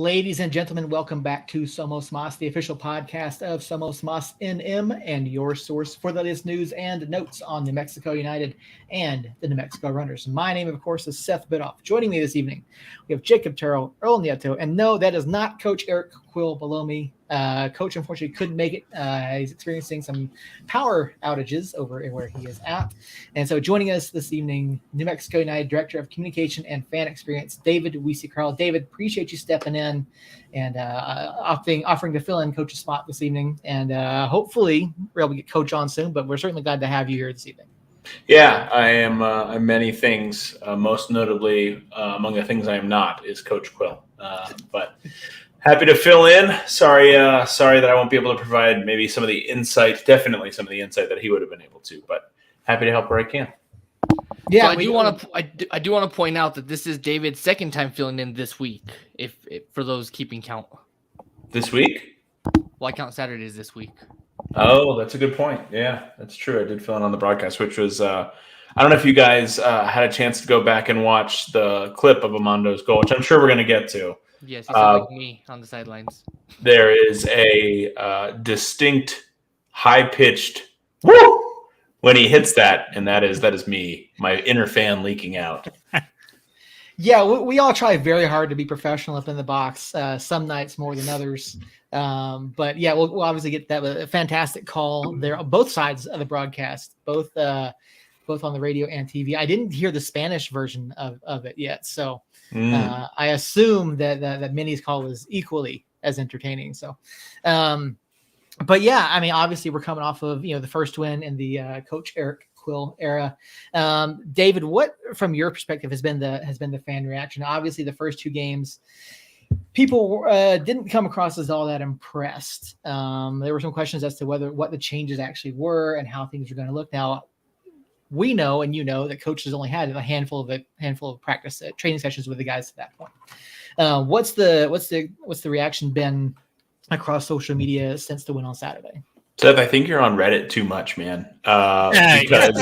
Ladies and gentlemen, welcome back to Somos Mas, the official podcast of Somos Mas NM and your source for the latest news and notes on New Mexico United and the New Mexico Runners. My name, of course, is Seth Bidoff. Joining me this evening, we have Jacob Terrell, Earl Nieto, and no, that is not Coach Eric Quill below me. Coach, unfortunately, couldn't make it. He's experiencing some power outages over where he is at. And so joining us this evening, New Mexico United Director of Communication and Fan Experience, David Weese-Carl. David, appreciate you stepping in and offering to fill in Coach's spot this evening. And hopefully we're able to get Coach on soon, but we're certainly glad to have you here this evening. Yeah, I am I'm many things. Most notably, among the things I am not is Coach Quill. But happy to fill in. Sorry that I won't be able to provide maybe some of the insight, definitely some of the insight that he would have been able to, but happy to help where I can. Yeah, so I do want to point out that this is David's second time filling in this week, if for those keeping count. This week? Well, I count Saturdays this week. Oh, that's a good point. Yeah, that's true. I did fill in on the broadcast, which was I don't know if you guys had a chance to go back and watch the clip of Amando's goal, which I'm sure we're going to get to. Yes, you sound like me on the sidelines. There is a distinct, high-pitched woo when he hits that, and that is me, my inner fan leaking out. Yeah, we all try very hard to be professional up in the box. Some nights more than others. But yeah, we'll obviously get that. A fantastic call there on both sides of the broadcast, both on the radio and TV. I didn't hear the Spanish version of it yet, so I assume that Minnie's call was equally as entertaining. So, but yeah, I mean, obviously we're coming off of the first win in the Coach Eric Quill era. David, what from your perspective has been the fan reaction? Obviously, the first two games, people didn't come across as all that impressed. There were some questions as to what the changes actually were and how things are going to look. Now, we know, and that coaches only had a handful of practice training sessions with the guys at that point. What's the reaction been across social media since the win on Saturday? Seth, I think you're on Reddit too much, man. Because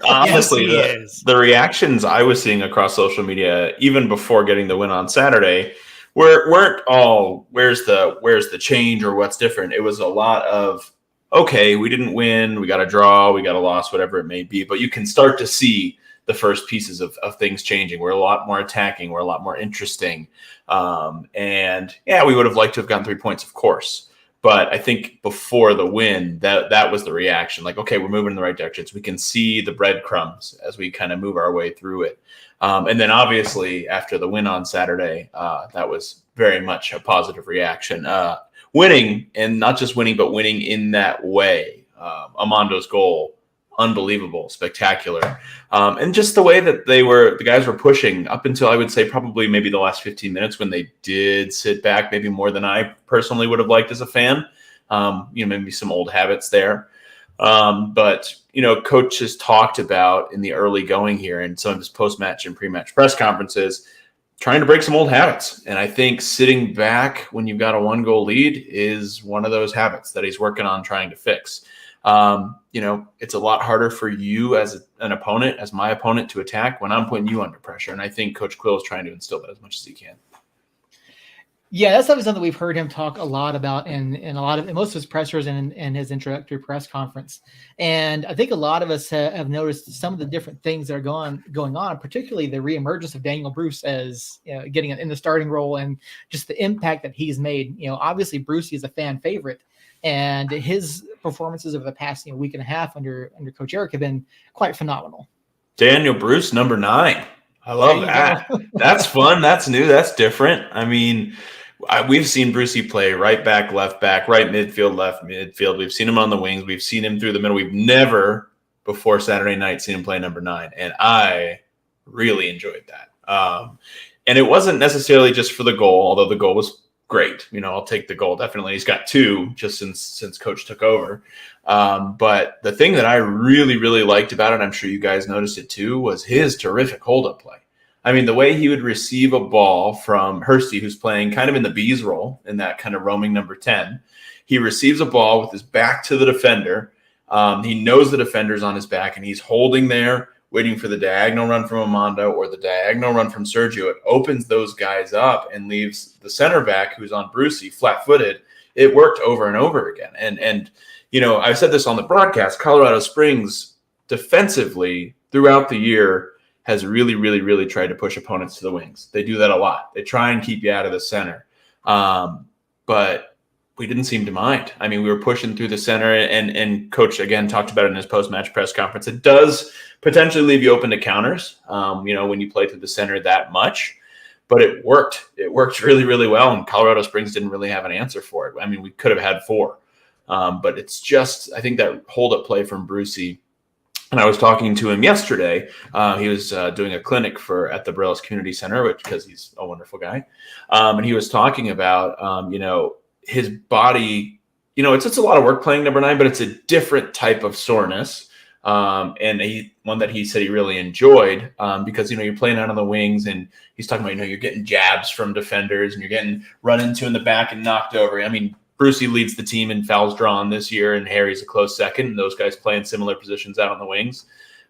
honestly, the reactions I was seeing across social media, even before getting the win on Saturday, weren't all where's the change or what's different. It was a lot of, okay, we didn't win, we got a draw, we got a loss, whatever it may be. But you can start to see the first pieces of things changing. We're a lot more attacking. We're a lot more interesting. And yeah, we would have liked to have gotten 3 points, of course. But I think before the win, that was the reaction. Like, okay, we're moving in the right direction. So we can see the breadcrumbs as we kind of move our way through it. And then obviously after the win on Saturday, that was very much a positive reaction. Winning, and not just winning, but winning in that way. Amando's goal, unbelievable, spectacular. And just the way that the guys were pushing up until I would say probably maybe the last 15 minutes when they did sit back, maybe more than I personally would have liked as a fan. Maybe some old habits there. But Coach has talked about in the early going here and some of his post-match and pre-match press conferences, trying to break some old habits. And I think sitting back when you've got a 1-goal lead is one of those habits that he's working on trying to fix. It's a lot harder for you as an opponent, as my opponent, to attack when I'm putting you under pressure. And I think Coach Quill is trying to instill that as much as he can. Yeah, that's something that we've heard him talk a lot about in most of his pressers and his introductory press conference. And I think a lot of us have noticed some of the different things that are going on, particularly the reemergence of Daniel Bruce as getting in the starting role and just the impact that he's made. Obviously Bruce is a fan favorite, and his performances over the past week and a half under Coach Eric have been quite phenomenal. Daniel Bruce, number 9. I love that. That's fun. That's new. That's different. I mean, we've seen Brucey play right back, left back, right midfield, left midfield. We've seen him on the wings. We've seen him through the middle. We've never before Saturday night seen him play number 9, and I really enjoyed that. And it wasn't necessarily just for the goal, although the goal was great. I'll take the goal. Definitely. He's got 2 just since Coach took over. But the thing that I really, really liked about it, I'm sure you guys noticed it too, was his terrific hold-up play. I mean, the way he would receive a ball from Hursty, who's playing kind of in the B's role, in that kind of roaming number 10. He receives a ball with his back to the defender. He knows the defender's on his back, and he's holding there, waiting for the diagonal run from Amando or the diagonal run from Sergio. It opens those guys up and leaves the center back, who's on Brucey, flat-footed. It worked over and over again. And I've said this on the broadcast, Colorado Springs defensively throughout the year has really, really, really tried to push opponents to the wings. They do that a lot. They try and keep you out of the center. But we didn't seem to mind. I mean, we were pushing through the center, and Coach, again, talked about it in his post-match press conference. It does potentially leave you open to counters, when you play through the center that much. But it worked. It worked really, really well, and Colorado Springs didn't really have an answer for it. I mean, we could have had 4. But it's just, I think that hold-up play from Brucey. And I was talking to him yesterday. He was doing a clinic at the Bareilles Community Center, because he's a wonderful guy. And he was talking about, his body, it's a lot of work playing number 9, but it's a different type of soreness. And one that he said he really enjoyed, because, you're playing out on the wings, and he's talking about, you're getting jabs from defenders and you're getting run into in the back and knocked over. I mean, Brucey leads the team in fouls drawn this year, and Harry's a close second. And those guys play in similar positions out on the wings.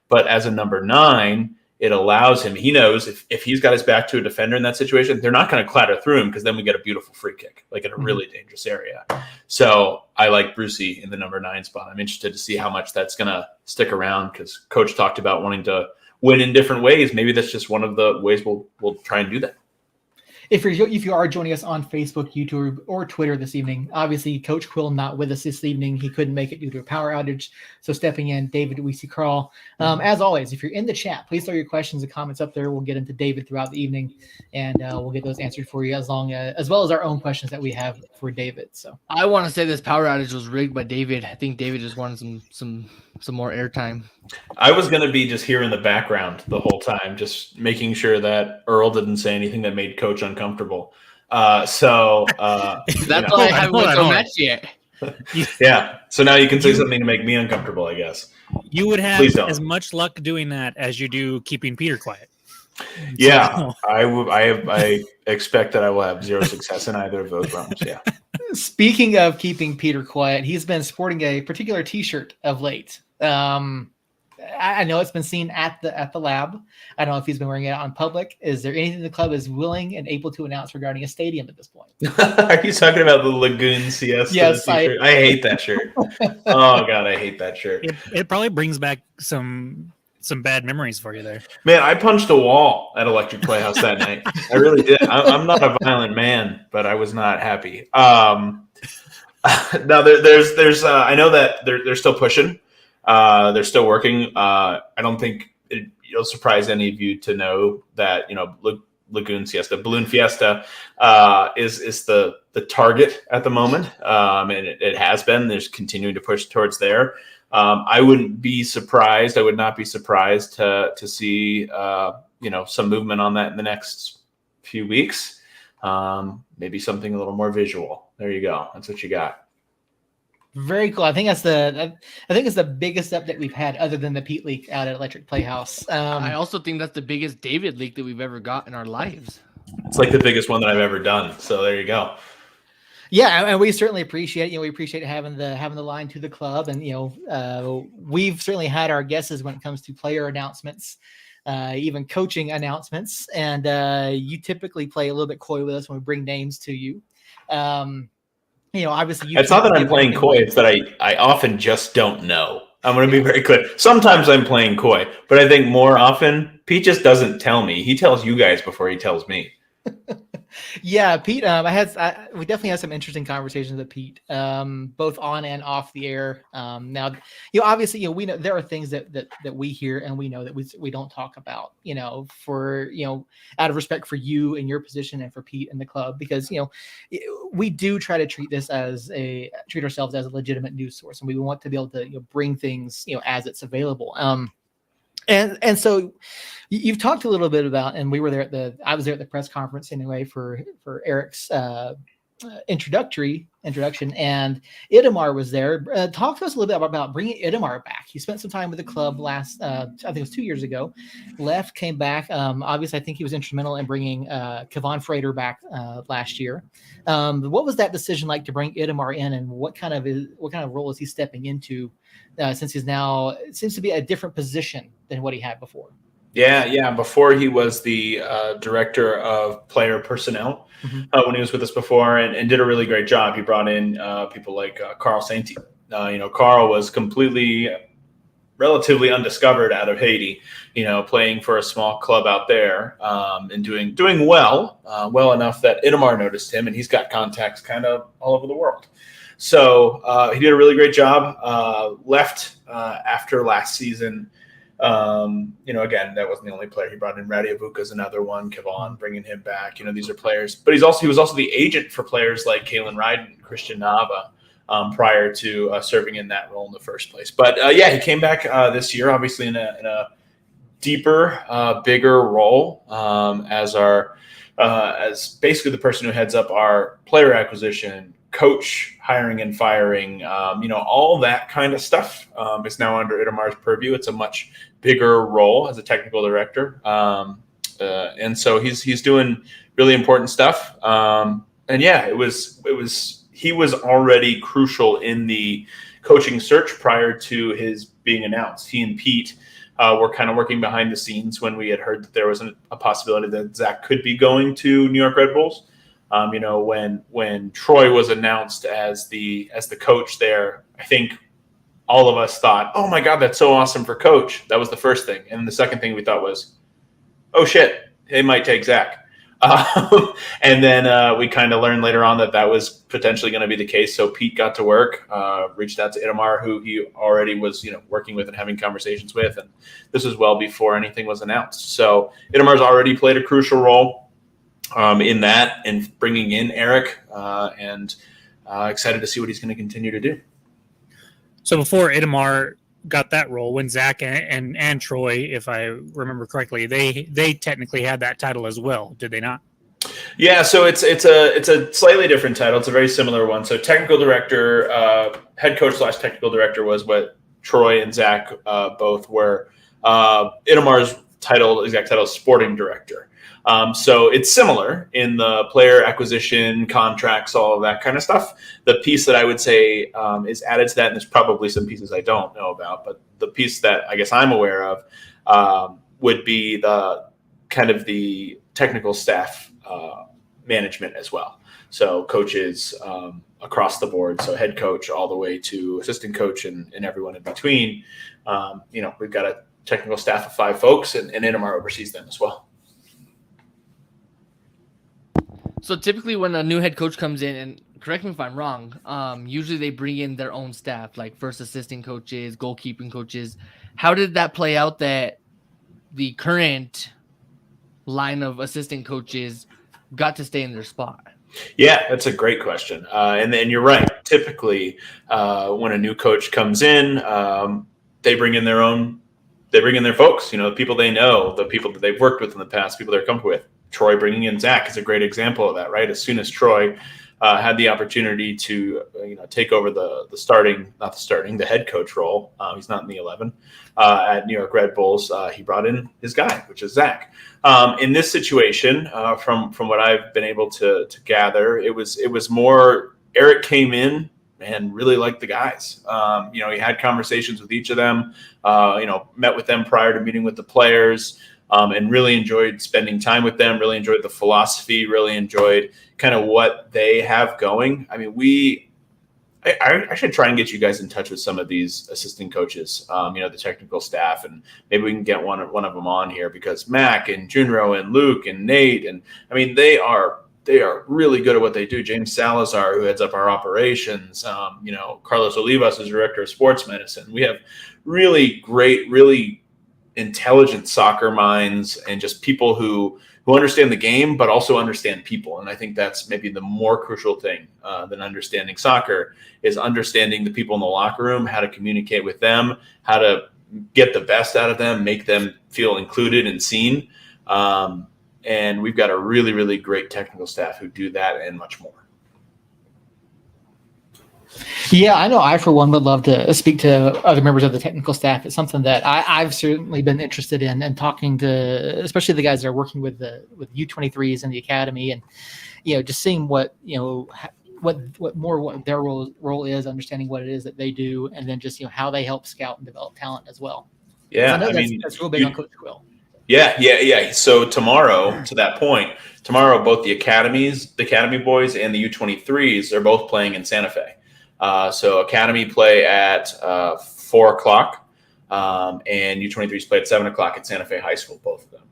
But as a number 9, it allows him, he knows if he's got his back to a defender in that situation, they're not going to clatter through him, because then we get a beautiful free kick, like in a really dangerous area. So I like Brucey in the number 9 spot. I'm interested to see how much that's going to stick around, because Coach talked about wanting to win in different ways. Maybe that's just one of the ways we'll try and do that. If you are joining us on Facebook, YouTube, or Twitter this evening, obviously Coach Quill not with us this evening. He couldn't make it due to a power outage. So stepping in, David Weesey-Carl. As always, if you're in the chat, please throw your questions and comments up there. We'll get into David throughout the evening, and we'll get those answered for you, as well as our own questions that we have for David. So I want to say this power outage was rigged by David. I think David just wanted some more airtime. I was going to be just here in the background the whole time, just making sure that Earl didn't say anything that made Coach uncomfortable. That's why I haven't went to a match yet. Yeah. So now you can say something to make me uncomfortable, I guess. You would have as much luck doing that as you do keeping Peter quiet. Yeah. So. I expect that I will have 0 success in either of those rounds. Yeah. Speaking of keeping Peter quiet, he's been sporting a particular T-shirt of late. I know it's been seen at the lab. I don't know if he's been wearing it out in public. Is there anything the club is willing and able to announce regarding a stadium at this point? Are you talking about the Lagoon Siesta yes, T-shirt? I hate that shirt. Oh God, I hate that shirt. It probably brings back some bad memories for you there. Man, I punched a wall at Electric Playhouse that night. I really did. I'm not a violent man, but I was not happy. Now there's I know that they're still pushing. They're still working. I don't think it'll surprise any of you to know that Lagoon Siesta, Balloon Fiesta, is the target at the moment, and it has been. There's continuing to push towards there. I wouldn't be surprised. I would not be surprised to see some movement on that in the next few weeks. Maybe something a little more visual. There you go. That's what you got. Very cool. I think it's the biggest update we've had, other than the Pete leak out at Electric Playhouse. I also think that's the biggest David leak that we've ever got in our lives. It's like the biggest one that I've ever done. So there you go. Yeah, and we certainly appreciate we appreciate having the line to the club, and we've certainly had our guesses when it comes to player announcements, even coaching announcements, and you typically play a little bit coy with us when we bring names to you. Obviously, it's not that I'm playing coy; it's that I often just don't know. I'm going to be very clear. Sometimes I'm playing coy, but I think more often Pete just doesn't tell me. He tells you guys before he tells me. Yeah, Pete. We definitely had some interesting conversations with Pete, both on and off the air. Now, obviously, we know there are things that we hear and we know that we don't talk about. For out of respect for you and your position, and for Pete and the club, because we do try to treat ourselves as a legitimate news source, and we want to be able to bring things as it's available. And so you've talked a little bit about, and I was there at the press conference anyway for Eric's introduction, and Itamar was there. Talk to us a little bit about bringing Itamar back. He spent some time with the club last, I think it was 2 years ago. Left, came back. Obviously, I think he was instrumental in bringing Kevon Frater back last year. What was that decision like to bring Itamar in, and what kind of role is he stepping into since he's now seems to be a different position than what he had before? Yeah. Before he was the director of player personnel when he was with us before, and did a really great job. He brought in people like Carl Sainty. Carl was relatively undiscovered out of Haiti, playing for a small club out there and doing well enough that Itamar noticed him, and he's got contacts kind of all over the world. So he did a really great job. Left after last season. Again, that wasn't the only player. He brought in Radiavuka's another one, Kevon, bringing him back. These are players, but he was also the agent for players like Kalen Ryden, Christian Nava, prior to serving in that role in the first place. But he came back this year, obviously in a deeper, bigger role as basically the person who heads up our player acquisition, coach hiring and firing, all that kind of stuff is now under Itamar's purview. It's a much bigger role as a technical director. And so he's doing really important stuff. He was already crucial in the coaching search prior to his being announced. He and Pete were kind of working behind the scenes when we had heard that there was a possibility that Zach could be going to New York Red Bulls. When Troy was announced as the coach there, I think all of us thought, oh my God, that's so awesome for coach. That was the first thing. And the second thing we thought was, oh shit, they might take Zach. And then we kind of learned later on that was potentially going to be the case. So Pete got to work, reached out to Itamar, who he already was, working with and having conversations with. And this was well before anything was announced. So Itamar's already played a crucial role in that, and bringing in Eric, and excited to see what he's going to continue to do. So before Itamar got that role, when Zach and Troy, if I remember correctly, they technically had that title as well, did they not? Yeah, so it's a slightly different title. It's a very similar one. So technical director, head coach / technical director was what Troy and Zach both were. Itamar's exact title is sporting director. So it's similar in the player acquisition, contracts, all of that kind of stuff. The piece that I would say is added to that, and there's probably some pieces I don't know about, but the piece that I guess I'm aware of would be the kind of the technical staff management as well. So coaches across the board, so head coach all the way to assistant coach and everyone in between. We've got a technical staff of 5 folks, and Itamar oversees them as well. So typically when a new head coach comes in, and correct me if I'm wrong, usually they bring in their own staff, like first assistant coaches, goalkeeping coaches. How did that play out that the current line of assistant coaches got to stay in their spot? Yeah, that's a great question. And you're right. Typically, when a new coach comes in, they bring in their folks, the people they know, the people that they've worked with in the past, people they're comfortable with. Troy bringing in Zach is a great example of that, right? As soon as Troy had the opportunity to, take over the head coach role, he's not in the 11 at New York Red Bulls. He brought in his guy, which is Zach. In this situation, from what I've been able to gather, it was more Eric came in and really liked the guys. He had conversations with each of them. Met with them prior to meeting with the players. And really enjoyed spending time with them, really enjoyed the philosophy, really enjoyed kind of what they have going. I mean, I should try and get you guys in touch with some of these assistant coaches, the technical staff, and maybe we can get one of them on here, because Mac and Junro and Luke and Nate, and I mean, they are really good at what they do. James Salazar, who heads up our operations, Carlos Olivas is director of sports medicine. We have really great, really intelligent soccer minds, and just people who understand the game, but also understand people. And I think that's maybe the more crucial thing than understanding soccer, is understanding the people in the locker room, how to communicate with them, how to get the best out of them, make them feel included and seen. And we've got a really, really great technical staff who do that and much more. Yeah, I know. I, for one, would love to speak to other members of the technical staff. It's something that I've certainly been interested in, and talking to, especially the guys that are working with U23s in the academy, and just seeing what what their role is, understanding what it is that they do, and then just how they help scout and develop talent as well. Yeah, I know that's real big on Coach Quill. Yeah. So tomorrow, to that point, both the academy boys and the U23s are both playing in Santa Fe. So academy play at 4:00, and U23s play at 7:00 at Santa Fe High School, both of them.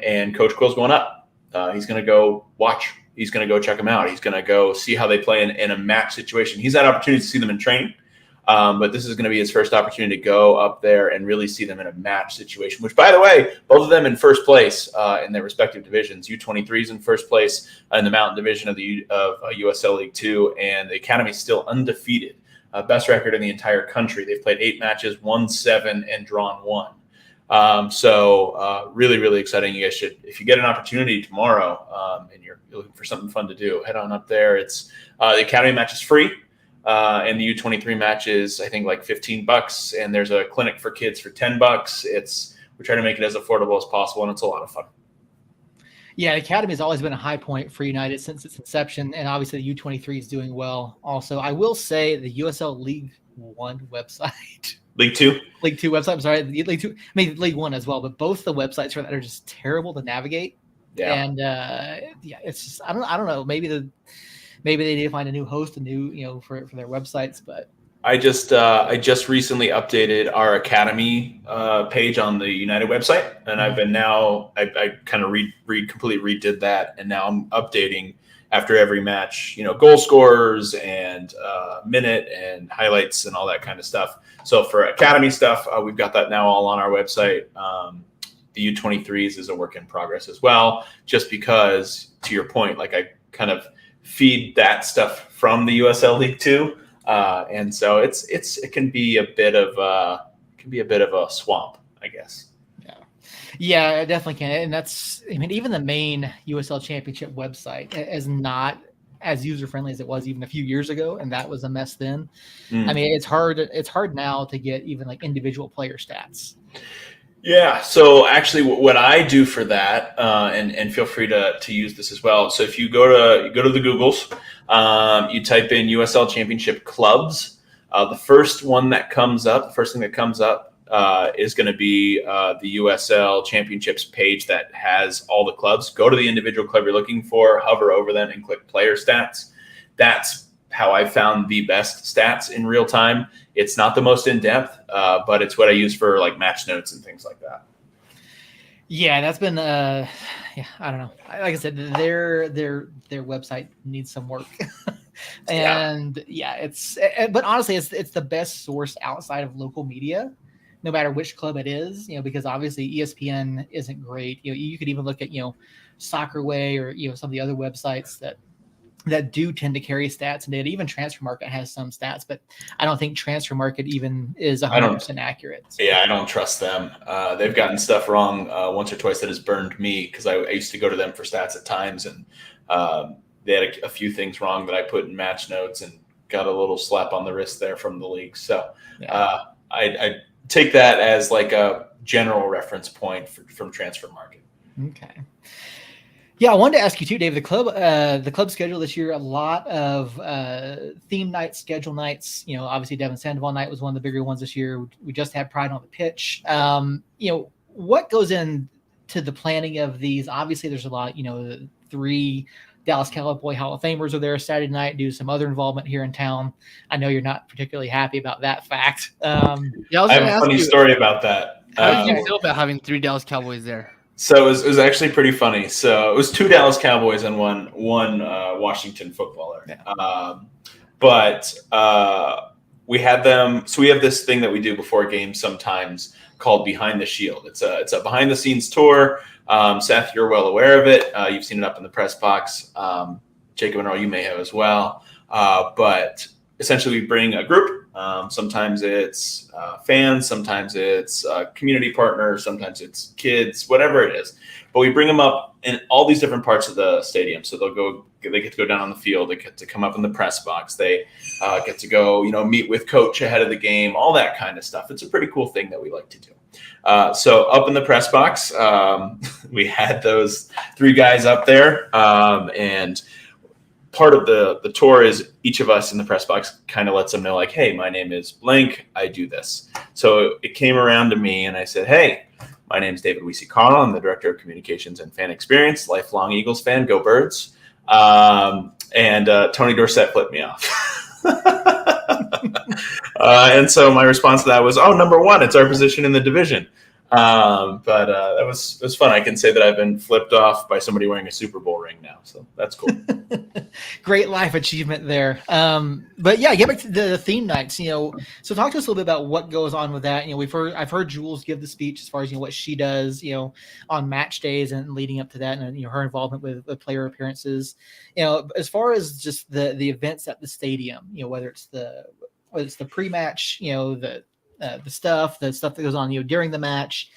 And Coach Quill's going up. He's going to go watch. He's going to go check them out. He's going to go see how they play in a match situation. He's had opportunity to see them in training. But this is going to be his first opportunity to go up there and really see them in a match situation, which, by the way, both of them in first place in their respective divisions. U23's in first place in the Mountain Division of USL League 2, and the Academy's still undefeated. Best record in the entire country. They've played 8 matches, won 7, and drawn 1. So really, really exciting. You guys should, if you get an opportunity tomorrow and you're looking for something fun to do, head on up there. It's the Academy match is free. And the U23 match is, I think, like $15, and there's a clinic for kids for $10. We're trying to make it as affordable as possible, and it's a lot of fun. Yeah, the Academy has always been a high point for United since its inception, and obviously the U23 is doing well. Also, I will say the USL League 1 website, League 2 website. I'm sorry, League 2, maybe League 1 as well, but both the websites for that are just terrible to navigate. Yeah, and it's just I don't know. Maybe they need to find a new host, for their websites. But I just recently updated our Academy page on the United website, and I've been I kind of completely redid that, and now I'm updating after every match, goal scorers and minute and highlights and all that kind of stuff. So for Academy stuff, we've got that now all on our website. The U23s is a work in progress as well, just because, to your point, like I kind of feed that stuff from the USL League 2, and so it can be a bit of a swamp, I guess. Yeah, it definitely can. And even the main USL Championship website is not as user friendly as it was even a few years ago, and that was a mess then. I mean, it's hard now to get even like individual player stats. Yeah. So actually, what I do for that, and feel free to use this as well. So if you go to the Googles, you type in USL Championship clubs. The first thing that comes up is going to be the USL Championships page that has all the clubs. Go to the individual club you're looking for, hover over them, and click player stats. That's how I found the best stats in real time. It's not the most in depth, but it's what I use for like match notes and things like that. Yeah, that's been I don't know. Like I said, their website needs some work. And but honestly, it's the best source outside of local media, no matter which club it is, because obviously ESPN isn't great. You could even look at, Soccer Way or, some of the other websites that do tend to carry stats and data. Even Transfer Market has some stats, but I don't think Transfer Market even is 100% accurate. So. Yeah, I don't trust them. They've gotten stuff wrong once or twice that has burned me, because I used to go to them for stats at times, and they had a few things wrong that I put in match notes and got a little slap on the wrist there from the league. So I take that as like a general reference point from Transfer Market. Okay. Yeah, I wanted to ask you too, Dave. The club schedule this year, a lot of theme nights, schedule nights. Obviously Devon Sandoval night was one of the bigger ones this year. We just had Pride on the Pitch. What goes into the planning of these? Obviously, there's a lot. 3 Dallas Cowboy Hall of Famers are there Saturday night. Do some other involvement here in town. I know you're not particularly happy about that fact. I have a funny story about that. How did you feel about having 3 Dallas Cowboys there? So it was actually pretty funny. So it was 2 Dallas Cowboys and one Washington footballer. Yeah. But we had them. So we have this thing that we do before games sometimes called Behind the Shield. It's a behind the scenes tour. Seth, you're well aware of it. You've seen it up in the press box. Jacob and Earl, you may have as well. But essentially, we bring a group Sometimes it's fans, sometimes it's community partners, sometimes it's kids, whatever it is. But we bring them up in all these different parts of the stadium. So they get to go down on the field, they get to come up in the press box, they get to go, meet with coach ahead of the game, all that kind of stuff. It's a pretty cool thing that we like to do. So up in the press box, we had those 3 guys up there, and part of the tour is each of us in the press box kind of lets them know, like, hey, my name is blank, I do this. So it came around to me and I said, hey, my name is David Weesey-Connell. I'm the Director of Communications and Fan Experience, lifelong Eagles fan, go Birds. And Tony Dorsett flipped me off. And so my response to that was, number 1, it's our position in the division. But that was fun. I can say that I've been flipped off by somebody wearing a Super Bowl ring now, so that's cool. Great life achievement there. But yeah, get back to the theme nights. So talk to us a little bit about what goes on with that. I've heard Jules give the speech as far as what she does, on match days and leading up to that, and her involvement with player appearances. As far as just the events at the stadium, whether it's the pre-match, the stuff that goes on, during the match,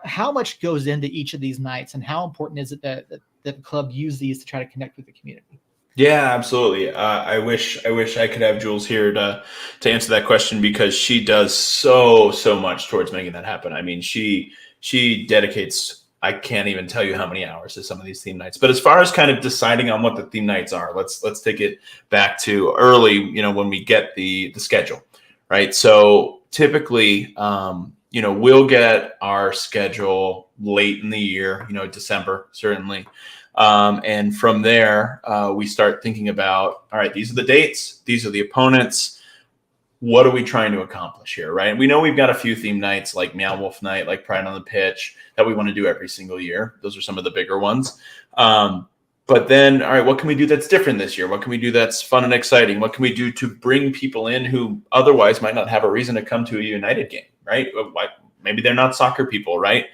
how much goes into each of these nights, and how important is it that the club use these to try to connect with the community? Yeah, absolutely. I wish I could have Jules here to answer that question, because she does so much towards making that happen. I mean, she dedicates, I can't even tell you how many hours to some of these theme nights. But as far as kind of deciding on what the theme nights are, let's take it back to early, when we get the schedule, right? So typically, we'll get our schedule late in the year, December, certainly. And from there, we start thinking about, all right, these are the dates, these are the opponents. What are we trying to accomplish here, right? And we know we've got a few theme nights like Meow Wolf Night, like Pride on the Pitch, that we want to do every single year. Those are some of the bigger ones. But then, all right, what can we do that's different this year? What can we do that's fun and exciting? What can we do to bring people in who otherwise might not have a reason to come to a United game, right? Maybe they're not soccer people, right?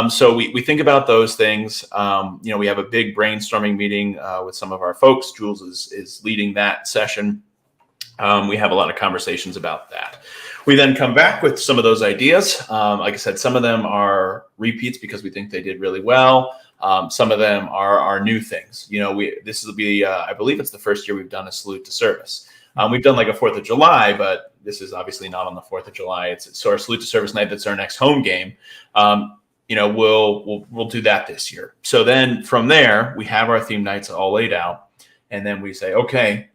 So we think about those things. We have a big brainstorming meeting with some of our folks. Jules is leading that session. We have a lot of conversations about that. We then come back with some of those ideas. Like I said, some of them are repeats because we think they did really well. Some of them are new things. This will be, I believe it's the first year we've done a salute to service. We've done like a 4th of July, but this is obviously not on the 4th of July. So our salute to service night, that's our next home game. We'll do that this year. So then from there, we have our theme nights all laid out. And then we say, okay,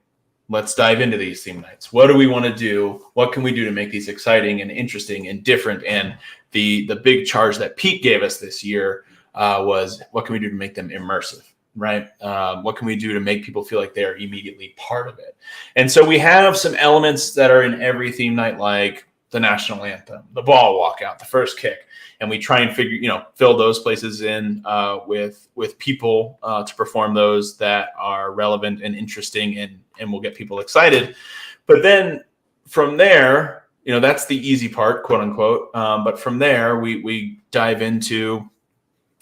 let's dive into these theme nights. What do we want to do? What can we do to make these exciting and interesting and different? And the big charge that Pete gave us this year was, what can we do to make them immersive, right? What can we do to make people feel like they're immediately part of it? And so we have some elements that are in every theme night, like the national anthem, the ball walkout, the first kick. And we try and fill those places in with people to perform those that are relevant and interesting and will get people excited. But then from there, that's the easy part, quote unquote. But from there, we dive into,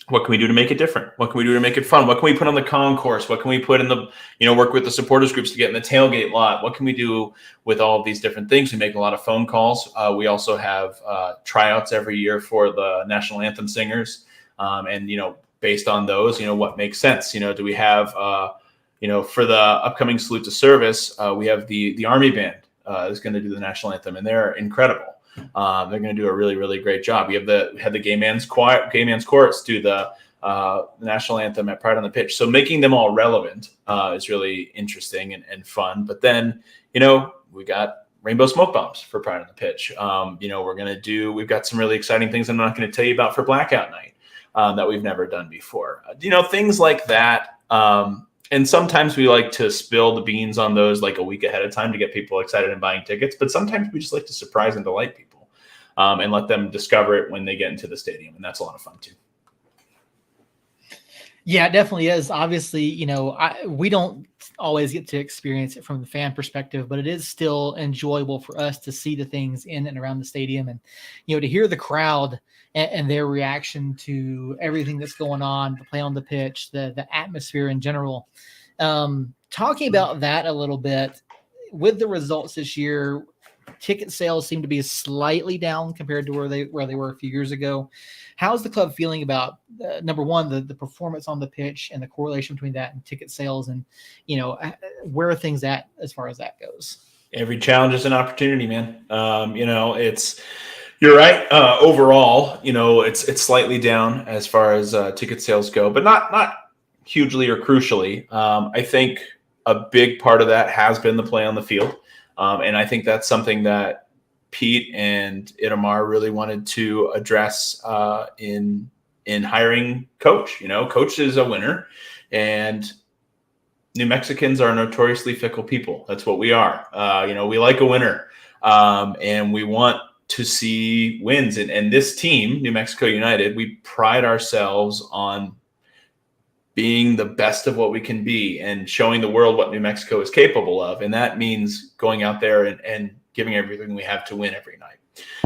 what can we do to make it different? What can we do to make it fun? What can we put on the concourse? What can we put in the, work with the supporters groups to get in the tailgate lot? What can we do with all of these different things? We make a lot of phone calls. We also have tryouts every year for the national anthem singers. And, based on those, what makes sense? Do we have, for the upcoming salute to service, we have the Army Band is going to do the national anthem, and they're incredible. They're going to do a really, really great job. We had the Gay Man's Chorus do the national anthem at Pride on the Pitch. So making them all relevant is really interesting and fun. But then, we got rainbow smoke bombs for Pride on the Pitch. We've got some really exciting things I'm not going to tell you about for Blackout Night that we've never done before. Things like that. And sometimes we like to spill the beans on those like a week ahead of time to get people excited and buying tickets. But sometimes we just like to surprise and delight people and let them discover it when they get into the stadium. And that's a lot of fun too. Yeah, it definitely is. Obviously, we don't always get to experience it from the fan perspective, but it is still enjoyable for us to see the things in and around the stadium and, to hear the crowd and their reaction to everything that's going on, the play on the pitch, the atmosphere in general. Talking about that a little bit, with the results this year, ticket sales seem to be slightly down compared to where they were a few years ago. How's the club feeling about number one, the performance on the pitch and the correlation between that and ticket sales, and where are things at as far as that goes? Every challenge is an opportunity, man. You're right. Overall, it's slightly down as far as ticket sales go, but not hugely or crucially. I think a big part of that has been the play on the field. And I think that's something that Pete and Itamar really wanted to address in hiring Coach. Coach is a winner, and New Mexicans are notoriously fickle people. That's what we are. We like a winner, and we want to see wins. And this team, New Mexico United, we pride ourselves on being the best of what we can be and showing the world what New Mexico is capable of. And that means going out there and giving everything we have to win every night.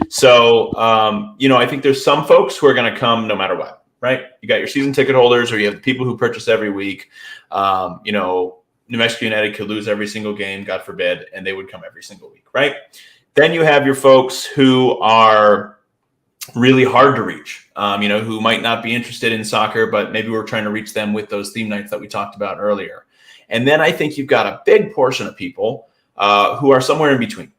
So, I think there's some folks who are going to come no matter what, right? You got your season ticket holders, or you have the people who purchase every week. New Mexico United could lose every single game, God forbid, and they would come every single week, right? Then you have your folks who are really hard to reach, who might not be interested in soccer, but maybe we're trying to reach them with those theme nights that we talked about earlier. And then I think you've got a big portion of people who are somewhere in between.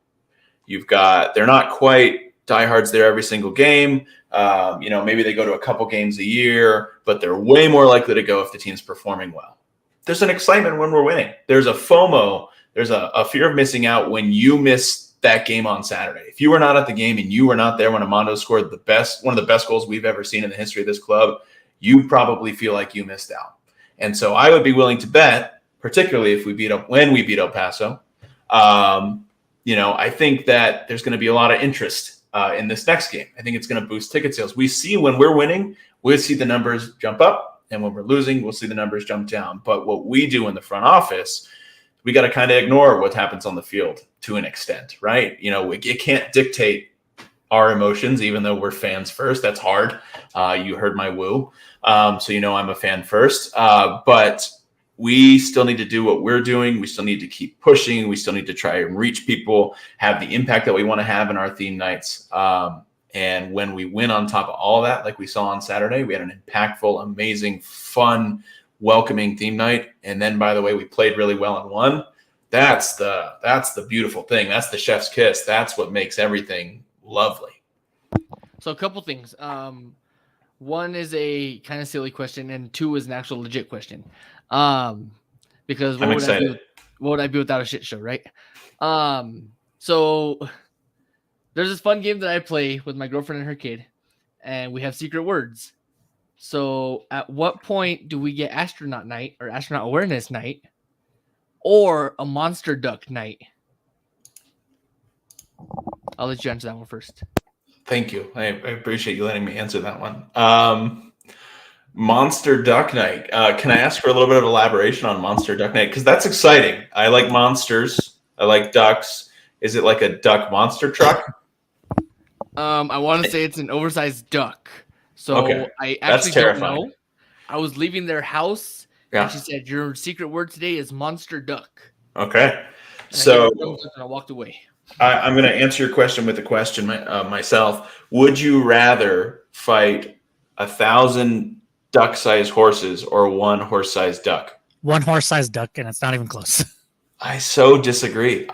They're not quite diehards there every single game. Maybe they go to a couple games a year, but they're way more likely to go if the team's performing well. There's an excitement when we're winning. There's a FOMO. There's a fear of missing out when you miss that game on Saturday. If you were not at the game and you were not there when Amando scored one of the best goals we've ever seen in the history of this club, you probably feel like you missed out. And so I would be willing to bet, particularly if when we beat El Paso, I think that there's going to be a lot of interest in this next game. I think it's going to boost ticket sales. We see when we're winning, we'll see the numbers jump up, and when we're losing, we'll see the numbers jump down. But what we do in the front office, we got to kind of ignore what happens on the field to an extent, right? It can't dictate our emotions, even though we're fans first. That's hard. You heard my woo. So I'm a fan first. But we still need to do what we're doing. We still need to keep pushing. We still need to try and reach people, have the impact that we want to have in our theme nights. And when we win on top of all of that, like we saw on Saturday, we had an impactful, amazing, fun, welcoming theme night. And then, by the way, we played really well and won. That's the beautiful thing. That's the chef's kiss. That's what makes everything lovely. So a couple things. One is a kind of silly question, and two is an actual legit question. Because what would I be without a shit show, right? So there's this fun game that I play with my girlfriend and her kid, and we have secret words. So at what point do we get astronaut night or astronaut awareness night or a monster duck night? I'll let you answer that one first. Thank you. I appreciate you letting me answer that one. Monster duck night. Can I ask for a little bit of elaboration on monster duck night? Because that's exciting. I like monsters. I like ducks. Is it like a duck monster truck? I want to say it's an oversized duck. So okay. I actually don't know. I was leaving their house, and she said, "Your secret word today is monster duck." Okay. And I walked away. I'm going to answer your question with a question myself. Would you rather fight 1,000 duck-sized horses or one horse-sized duck? One horse-sized duck, and it's not even close. I so disagree.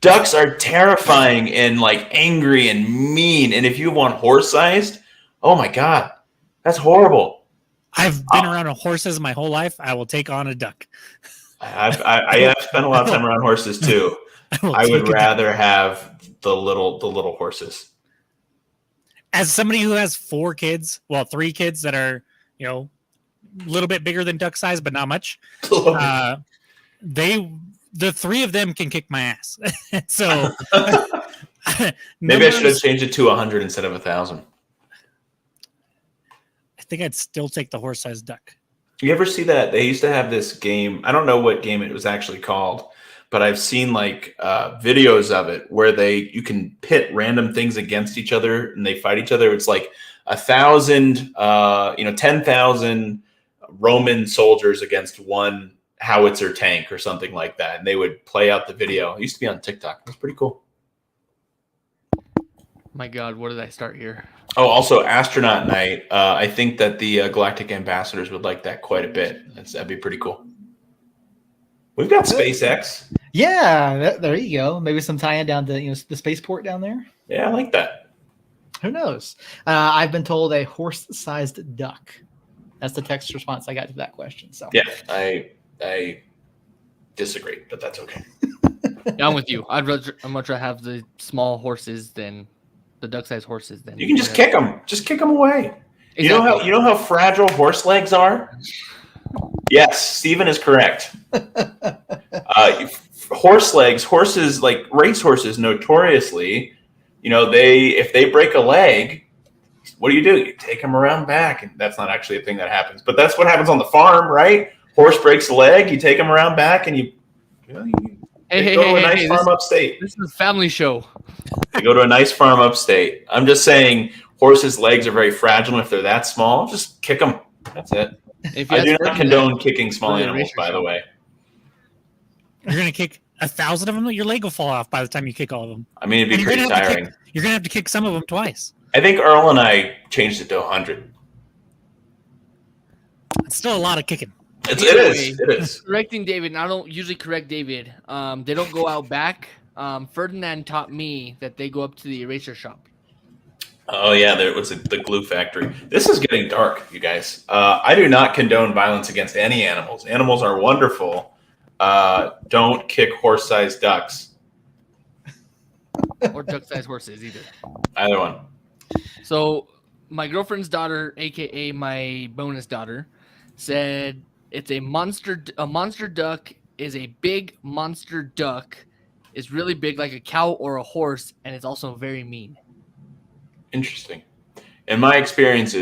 Ducks are terrifying and angry and mean. And if you want horse-sized, oh my God, that's horrible. I've been around horses my whole life. I will take on a duck. I have spent a lot of time around horses too. I would rather have the little horses. As somebody who has 3 kids that are, a little bit bigger than duck size, but not much. The 3 of them can kick my ass. So maybe I should have changed it to 100 instead of 1,000. I think I'd still take the horse-sized duck. You ever see that? They used to have this game. I don't know what game it was actually called, but I've seen videos of it where you can pit random things against each other and they fight each other. It's like 1,000, 10,000 Roman soldiers against one howitzer tank or something like that. And they would play out the video. It used to be on TikTok. It was pretty cool. My God, where did I start here? Oh, also astronaut night. I think that the Galactic Ambassadors would like that quite a bit. That'd be pretty cool. We've got SpaceX. Yeah, there you go. Maybe some tie-in down to the spaceport down there. Yeah, I like that. Who knows? I've been told a horse-sized duck. That's the text response I got to that question. So yeah, I disagree, but that's okay. Yeah, I'm with you. I'd much rather have the small horses than the duck-sized horses. Then you can just kick them. Just kick them away. Exactly. You know how fragile horse legs are. Yes, Stephen is correct. Horses like racehorses, notoriously, if they break a leg, what do? You take them around back, and that's not actually a thing that happens, but that's what happens on the farm, right? Horse breaks a leg, you take them around back, and you go to a nice farm upstate. This is a family show. They go to a nice farm upstate. I'm just saying, horses' legs are very fragile. If they're that small, just kick them. That's it. I do not condone kicking small animals, by the way. You're going to kick 1,000 of them, your leg will fall off by the time you kick all of them. I mean, it'd be pretty tiring. You're going to have to kick some of them twice. I think Earl and I changed it to 100. It's still a lot of kicking. It is. Correcting David, and I don't usually correct David. They don't go out back. Ferdinand taught me that they go up to the eraser shop. Oh, yeah, there was the glue factory. This is getting dark, you guys. I do not condone violence against any animals. Animals are wonderful. Don't kick horse-sized ducks. Or duck-sized horses, either. Either one. So my girlfriend's daughter, a.k.a. my bonus daughter, said it's a monster duck is a big monster duck, is really big like a cow or a horse, and it's also very mean. Interesting. In my experience,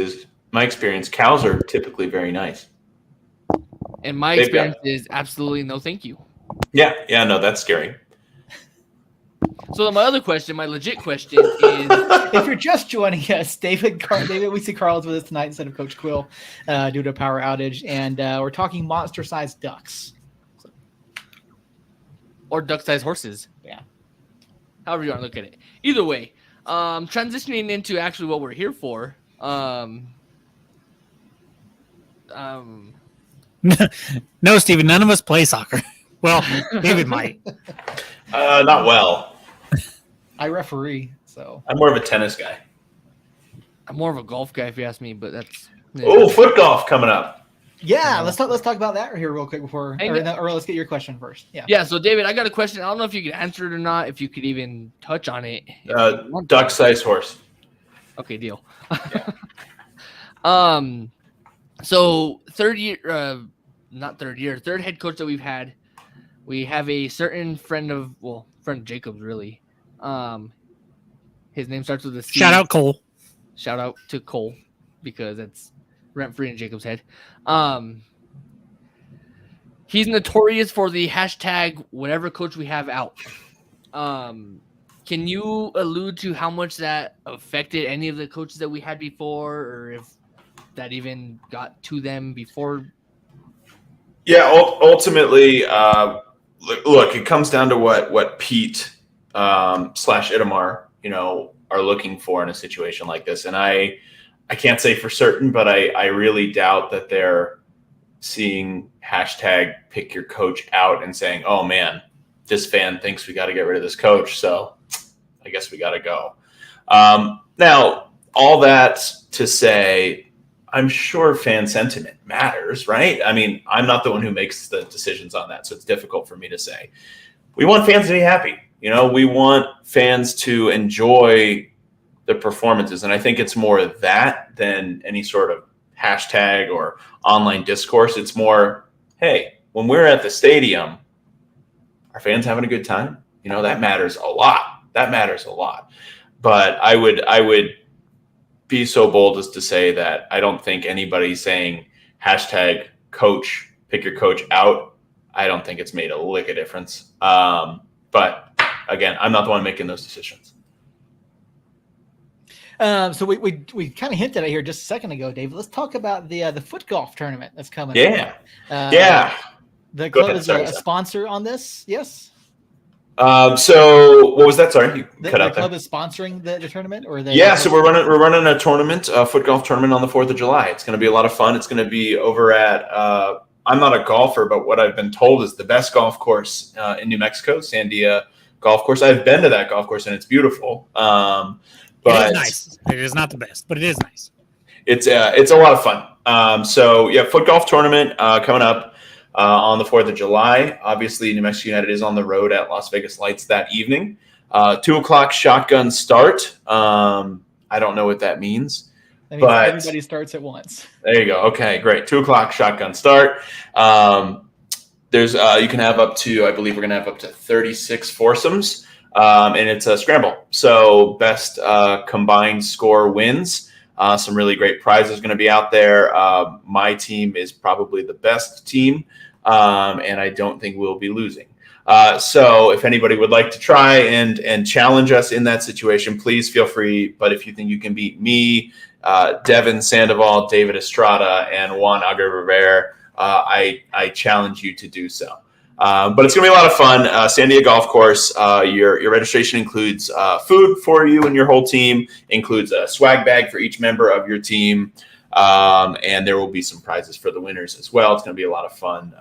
cows are typically very nice. And my experience is absolutely no thank you. Yeah, no, that's scary. So my other question, my legit question is... if you're just joining us, David Weezy Carl's with us tonight instead of Coach Quill due to a power outage, and we're talking monster-sized ducks. Or duck-sized horses. Yeah. However you want to look at it. Either way, transitioning into actually what we're here for. No, Steven, none of us play soccer. Well, David might. Not well. I referee, so I'm more of a tennis guy. I'm more of a golf guy, if you ask me, but that's... Oh, foot golf coming up. Yeah, let's talk about that here real quick before, or let's get your question first. Yeah. So David, I got a question. I don't know if you can answer it or not. If you could even touch on it. Duck-sized horse. Okay, deal. So third head coach that we've had, we have a certain friend of Jacob's, really. His name starts with a C. Shout out Cole. Shout out to Cole, because it's rent free in Jacob's head. He's notorious for the hashtag whatever coach we have out. Can you allude to how much that affected any of the coaches that we had before, or if that even got to them before? Yeah, ultimately, look, it comes down to what Pete / Itamar, are looking for in a situation like this. And I can't say for certain, but I really doubt that they're seeing hashtag pick your coach out and saying, oh man, this fan thinks we got to get rid of this coach, so I guess we got to go. Now, all that to say, I'm sure fan sentiment matters, right? I mean, I'm not the one who makes the decisions on that, so it's difficult for me to say. We want fans to be happy. We want fans to enjoy the performances, and I think it's more that than any sort of hashtag or online discourse. It's more, hey, when we're at the stadium, are fans having a good time? That matters a lot. But I would be so bold as to say that I don't think anybody's saying hashtag coach, pick your coach out. I don't think it's made a lick of difference. But again, I'm not the one making those decisions. So we kind of hinted at here just a second ago, David. Let's talk about the foot golf tournament that's coming up. Yeah. The club is a sponsor on this. Yes. So what was that? Sorry, you cut out the club there. is sponsoring the tournament, or they? Yeah, so we're running a tournament, a foot golf tournament on the 4th of July. It's going to be a lot of fun. It's going to be over at. I'm not a golfer, but what I've been told is the best golf course in New Mexico, Sandia Golf Course. I've been to that golf course and it's beautiful. But it is nice. It is not the best, but it is nice. It's a lot of fun. So yeah, foot golf tournament coming up on the 4th of July. Obviously, New Mexico United is on the road at Las Vegas Lights that evening. 2:00 shotgun start. I don't know what that means. That means but everybody starts at once. There you go. Okay, great. 2:00 shotgun start. There's you can have up to, I believe we're gonna have up to 36 foursomes, and it's a scramble. So best combined score wins. Some really great prizes going to be out there. My team is probably the best team, and I don't think we'll be losing. So if anybody would like to try and challenge us in that situation, please feel free. But if you think you can beat me, Devin Sandoval, David Estrada, and Juan Aguirre, I challenge you to do so. But it's going to be a lot of fun. Sandia Golf Course, your registration includes food for you and your whole team, includes a swag bag for each member of your team, and there will be some prizes for the winners as well. It's going to be a lot of fun.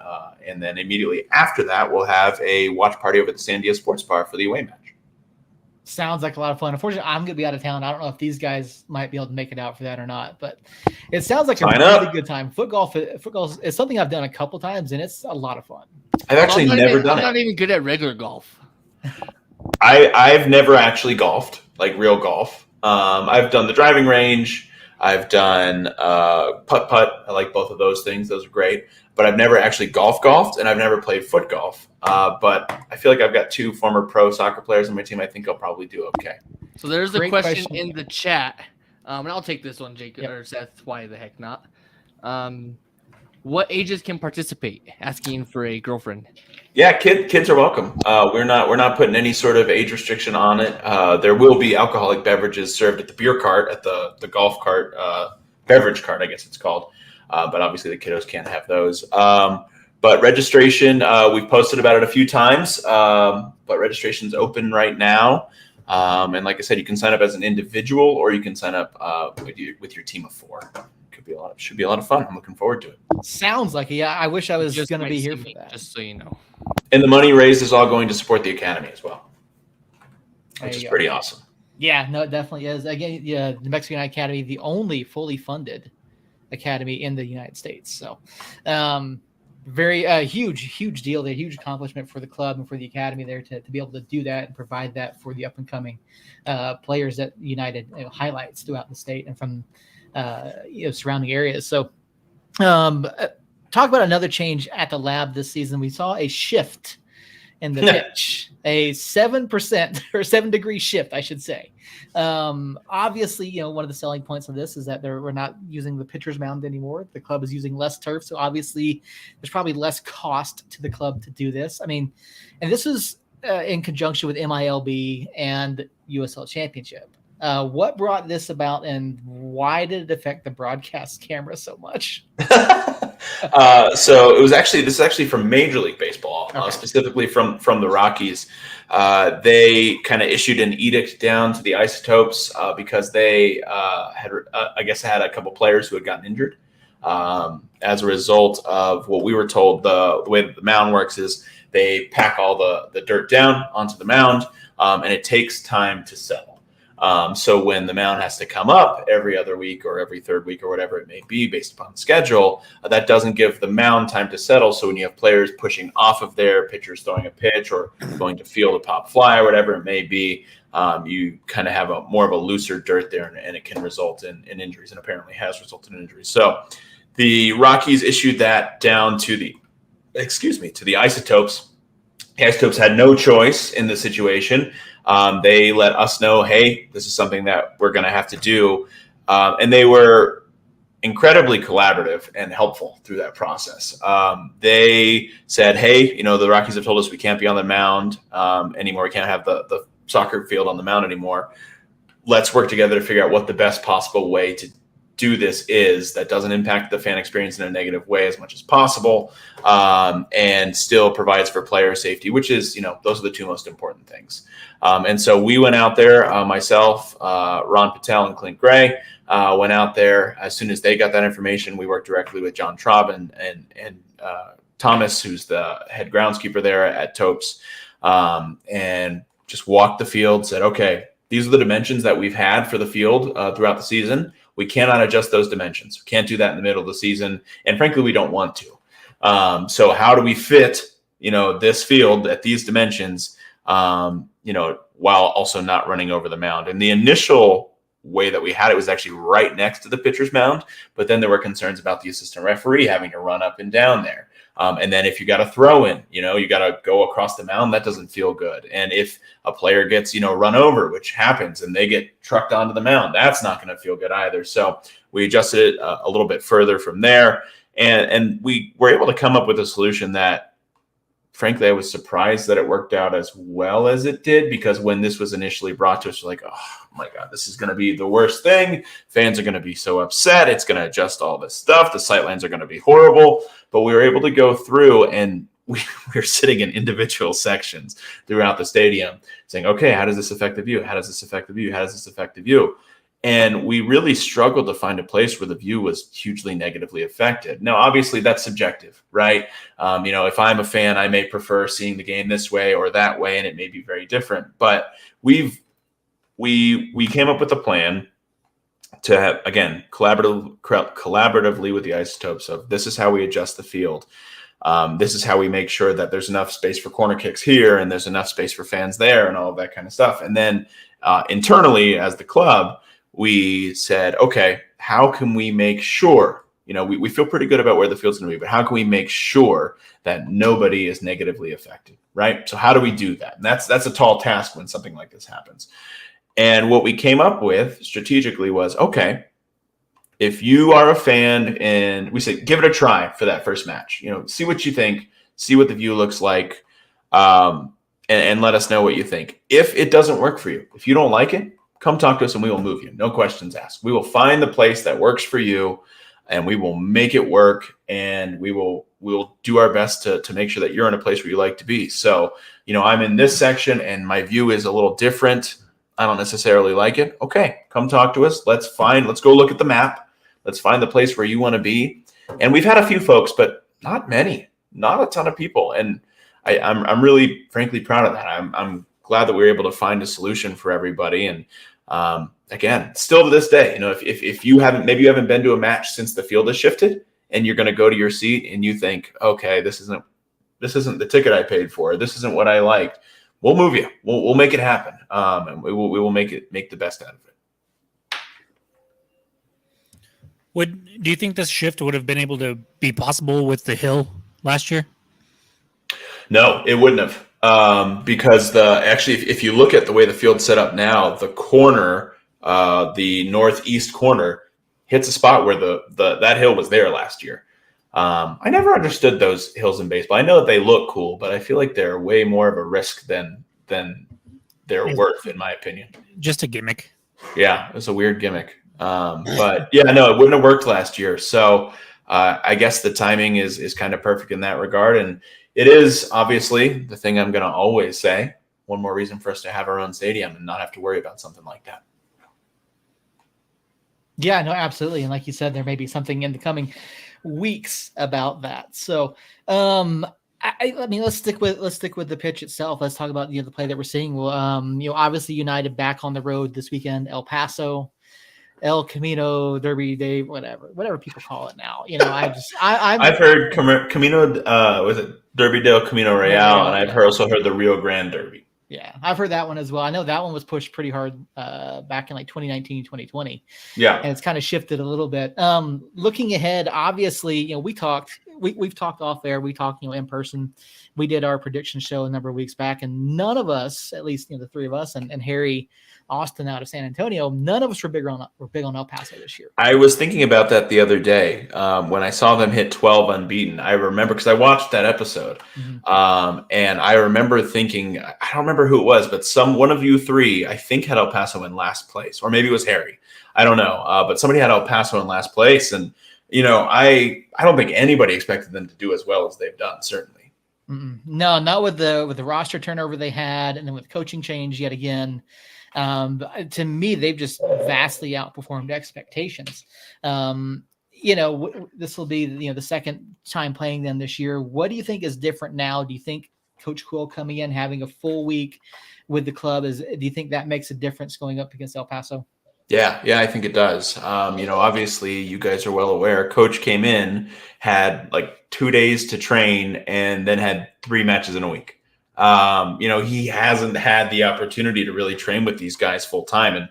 And then immediately after that, we'll have a watch party over at the Sandia Sports Bar for the away match. Sounds like a lot of fun. Unfortunately, I'm going to be out of town. I don't know if these guys might be able to make it out for that or not, but it sounds like a really good time. Foot golf is something I've done a couple times, and it's a lot of fun. I've actually never done it. I'm not even good at regular golf. I've never actually golfed, like real golf. I've done the driving range. I've done putt-putt. I like both of those things. Those are great. But I've never actually golfed, and I've never played foot golf. But I feel like I've got 2 former pro soccer players on my team. I think I'll probably do okay. So there's a question in the chat, and I'll take this one, Jake or Seth. Why the heck not? What ages can participate? Asking for a girlfriend. Yeah, kids are welcome. We're not putting any sort of age restriction on it. There will be alcoholic beverages served at the beer cart, at the golf cart, beverage cart, I guess it's called. But obviously the kiddos can't have those. But registration, we've posted about it a few times, but registration's open right now. And like I said, you can sign up as an individual or you can sign up with your team of 4. Should be a lot of fun. I'm looking forward to it. Sounds like it. Yeah, I wish I was just going to be here for that. Just so you know. And the money raised is all going to support the academy as well, which is pretty awesome. Yeah, no, it definitely is. Again, yeah, the Mexican United Academy, the only fully funded academy in the United States. So, very huge deal. A huge accomplishment for the club and for the academy there to be able to do that and provide that for the up and coming players that United highlights throughout the state and from surrounding areas. So, talk about another change at the lab this season. We saw a shift in the pitch, a 7% or 7-degree shift, I should say. Obviously, one of the selling points of this is that we're not using the pitcher's mound anymore. The club is using less turf. So obviously there's probably less cost to the club to do this. I mean, and this is in conjunction with MILB and USL Championship. What brought this about and why did it affect the broadcast camera so much? So this is actually from Major League Baseball, specifically from the Rockies. They kind of issued an edict down to the Isotopes because they had a couple players who had gotten injured. As a result of what we were told, the way that the mound works is they pack all the dirt down onto the mound, and it takes time to settle. So when the mound has to come up every other week or every third week or whatever it may be based upon the schedule, that doesn't give the mound time to settle. So when you have players pushing off of there, pitchers throwing a pitch or going to field a pop fly or whatever it may be, you kind of have more of a looser dirt there and it can result in injuries, and apparently has resulted in injuries. So the Rockies issued that down to the Isotopes. The Isotopes had no choice in the situation. They let us know, hey, this is something that we're going to have to do. And they were incredibly collaborative and helpful through that process. They said, hey, the Rockies have told us we can't be on the mound anymore. We can't have the soccer field on the mound anymore. Let's work together to figure out what the best possible way to do this is that doesn't impact the fan experience in a negative way as much as possible, and still provides for player safety, which is, those are the two most important things. And so we went out there, myself, Ron Patel, and Clint Gray went out there. As soon as they got that information, we worked directly with John Traub and Thomas, who's the head groundskeeper there at Topes, and just walked the field, said, okay, these are the dimensions that we've had for the field throughout the season. We cannot adjust those dimensions. We can't do that in the middle of the season. And frankly, we don't want to. So how do we fit, this field at these dimensions, while also not running over the mound? And the initial way that we had it was actually right next to the pitcher's mound, but then there were concerns about the assistant referee having to run up and down there. And then if you got a throw in, you got to go across the mound, that doesn't feel good. And if a player gets, run over, which happens, and they get trucked onto the mound, that's not going to feel good either. So we adjusted it a little bit further from there. And we were able to come up with a solution that, frankly, I was surprised that it worked out as well as it did, because when this was initially brought to us, we're like, oh my God, this is going to be the worst thing. Fans are going to be so upset. It's going to adjust all this stuff. The sightlines are going to be horrible. But we were able to go through, and we were sitting in individual sections throughout the stadium saying, okay, how does this affect the view? How does this affect the view? How does this affect the view? And we really struggled to find a place where the view was hugely negatively affected. Now, obviously, that's subjective, right? If I'm a fan, I may prefer seeing the game this way or that way, and it may be very different. But we came up with a plan to have, again, collaboratively with the Isotopes of, this is how we adjust the field. This is how we make sure that there's enough space for corner kicks here and there's enough space for fans there and all of that kind of stuff. And then internally as the club, we said, okay, how can we make sure, we feel pretty good about where the field's going to be, but how can we make sure that nobody is negatively affected, right? So how do we do that? And that's a tall task when something like this happens. And what we came up with strategically was, okay, if you are a fan, and we said, give it a try for that first match, see what you think, see what the view looks like, and let us know what you think. If it doesn't work for you, if you don't like it, come talk to us and we will move you. No questions asked. We will find the place that works for you, and we will make it work, and we'll do our best to make sure that you're in a place where you like to be. So, I'm in this section and my view is a little different. I don't necessarily like it. Okay, come talk to us. Let's go look at the map. Let's find the place where you want to be. And we've had a few folks, but not many, not a ton of people. And I'm really, frankly, proud of that. I'm glad that we were able to find a solution for everybody. And again, still to this day, if you haven't been to a match since the field has shifted, and you're going to go to your seat and you think, okay, this isn't the ticket I paid for. This isn't what I liked. We'll move you. We'll make it happen. And we will make the best out of it. Do you think this shift would have been able to be possible with the hill last year? No, it wouldn't have. Because if you look at the way the field's set up now, the corner, the northeast corner, hits a spot where that hill was there last year. I never understood those hills in baseball. I know that they look cool, but I feel like they're way more of a risk than they're worth, in my opinion. Just a gimmick. Yeah, it's a weird gimmick. But yeah, no, it wouldn't have worked last year. So I guess the timing is kind of perfect in that regard. And it is obviously the thing I'm going to always say, one more reason for us to have our own stadium and not have to worry about something like that. Yeah, no, absolutely. And like you said, there may be something in the coming weeks about that. So, I mean, let's stick with the pitch itself. Let's talk about the play that we're seeing. Well, obviously United back on the road this weekend, El Paso, El Camino Derby Day, whatever people call it now. I've heard Camino, was it Derby del Camino Real, and I've also heard the Rio Grande Derby. Yeah, I've heard that one as well. I know that one was pushed pretty hard back in 2019, 2020. Yeah. And it's kind of shifted a little bit. Looking ahead, obviously, we talked we've talked off air, we talked, in person. We did our prediction show a number of weeks back, and none of us, at least the three of us and Harry Austin out of San Antonio, none of us were big on El Paso this year. I was thinking about that the other day when I saw them hit 12 unbeaten. I remember because I watched that episode, and I remember thinking, I don't remember who it was, but one of you three, I think, had El Paso in last place, or maybe it was Harry. I don't know, but somebody had El Paso in last place, and I don't think anybody expected them to do as well as they've done. Certainly, no, not with the roster turnover they had, and then with coaching change yet again. To me, they've just vastly outperformed expectations. This will be the second time playing them this year. What do you think is different now? Do you think Coach Quill coming in, having a full week with the club, do you think that makes a difference going up against El Paso? Yeah, I think it does. Obviously, you guys are well aware. Coach came in, had like 2 days to train, and then had 3 matches in a week. He hasn't had the opportunity to really train with these guys full time. And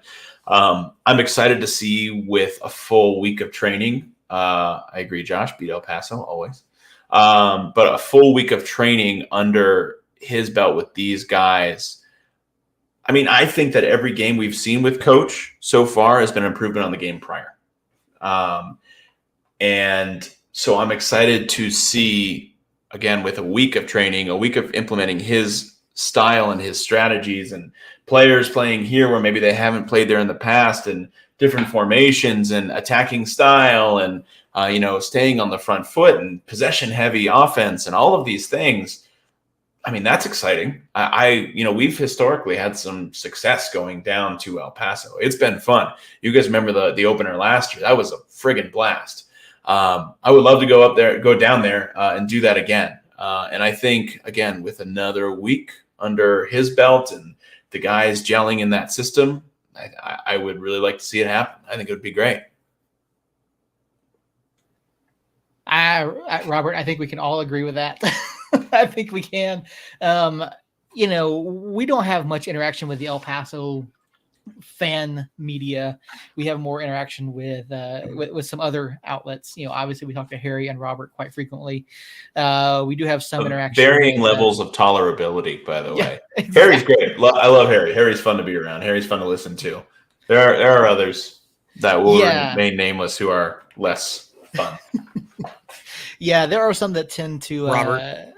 I'm excited to see with a full week of training. I agree, Josh, beat El Paso always. But a full week of training under his belt with these guys. I mean, I think that every game we've seen with Coach so far has been an improvement on the game prior. And so I'm excited to see, again, with a week of training, a week of implementing his style and his strategies, and players playing here where maybe they haven't played there in the past, and different formations and attacking style, and staying on the front foot and possession heavy offense and all of these things. I mean, that's exciting. We've historically had some success going down to El Paso. It's been fun. You guys remember the opener last year? That was a friggin' blast. I would love to go down there and do that again. And I think, again, with another week under his belt and the guys gelling in that system, I would really like to see it happen. I think it would be great. Robert, I think we can all agree with that. I think we can. We don't have much interaction with the El Paso fan media. We have more interaction with some other outlets. Obviously we talk to Harry and Robert quite frequently. We do have some interaction. Varying levels of tolerability, by the way. Exactly. Harry's great. I love Harry. Harry's fun to be around. Harry's fun to listen to. There are others that will remain nameless who are less fun. Yeah, there are some that tend to Robert.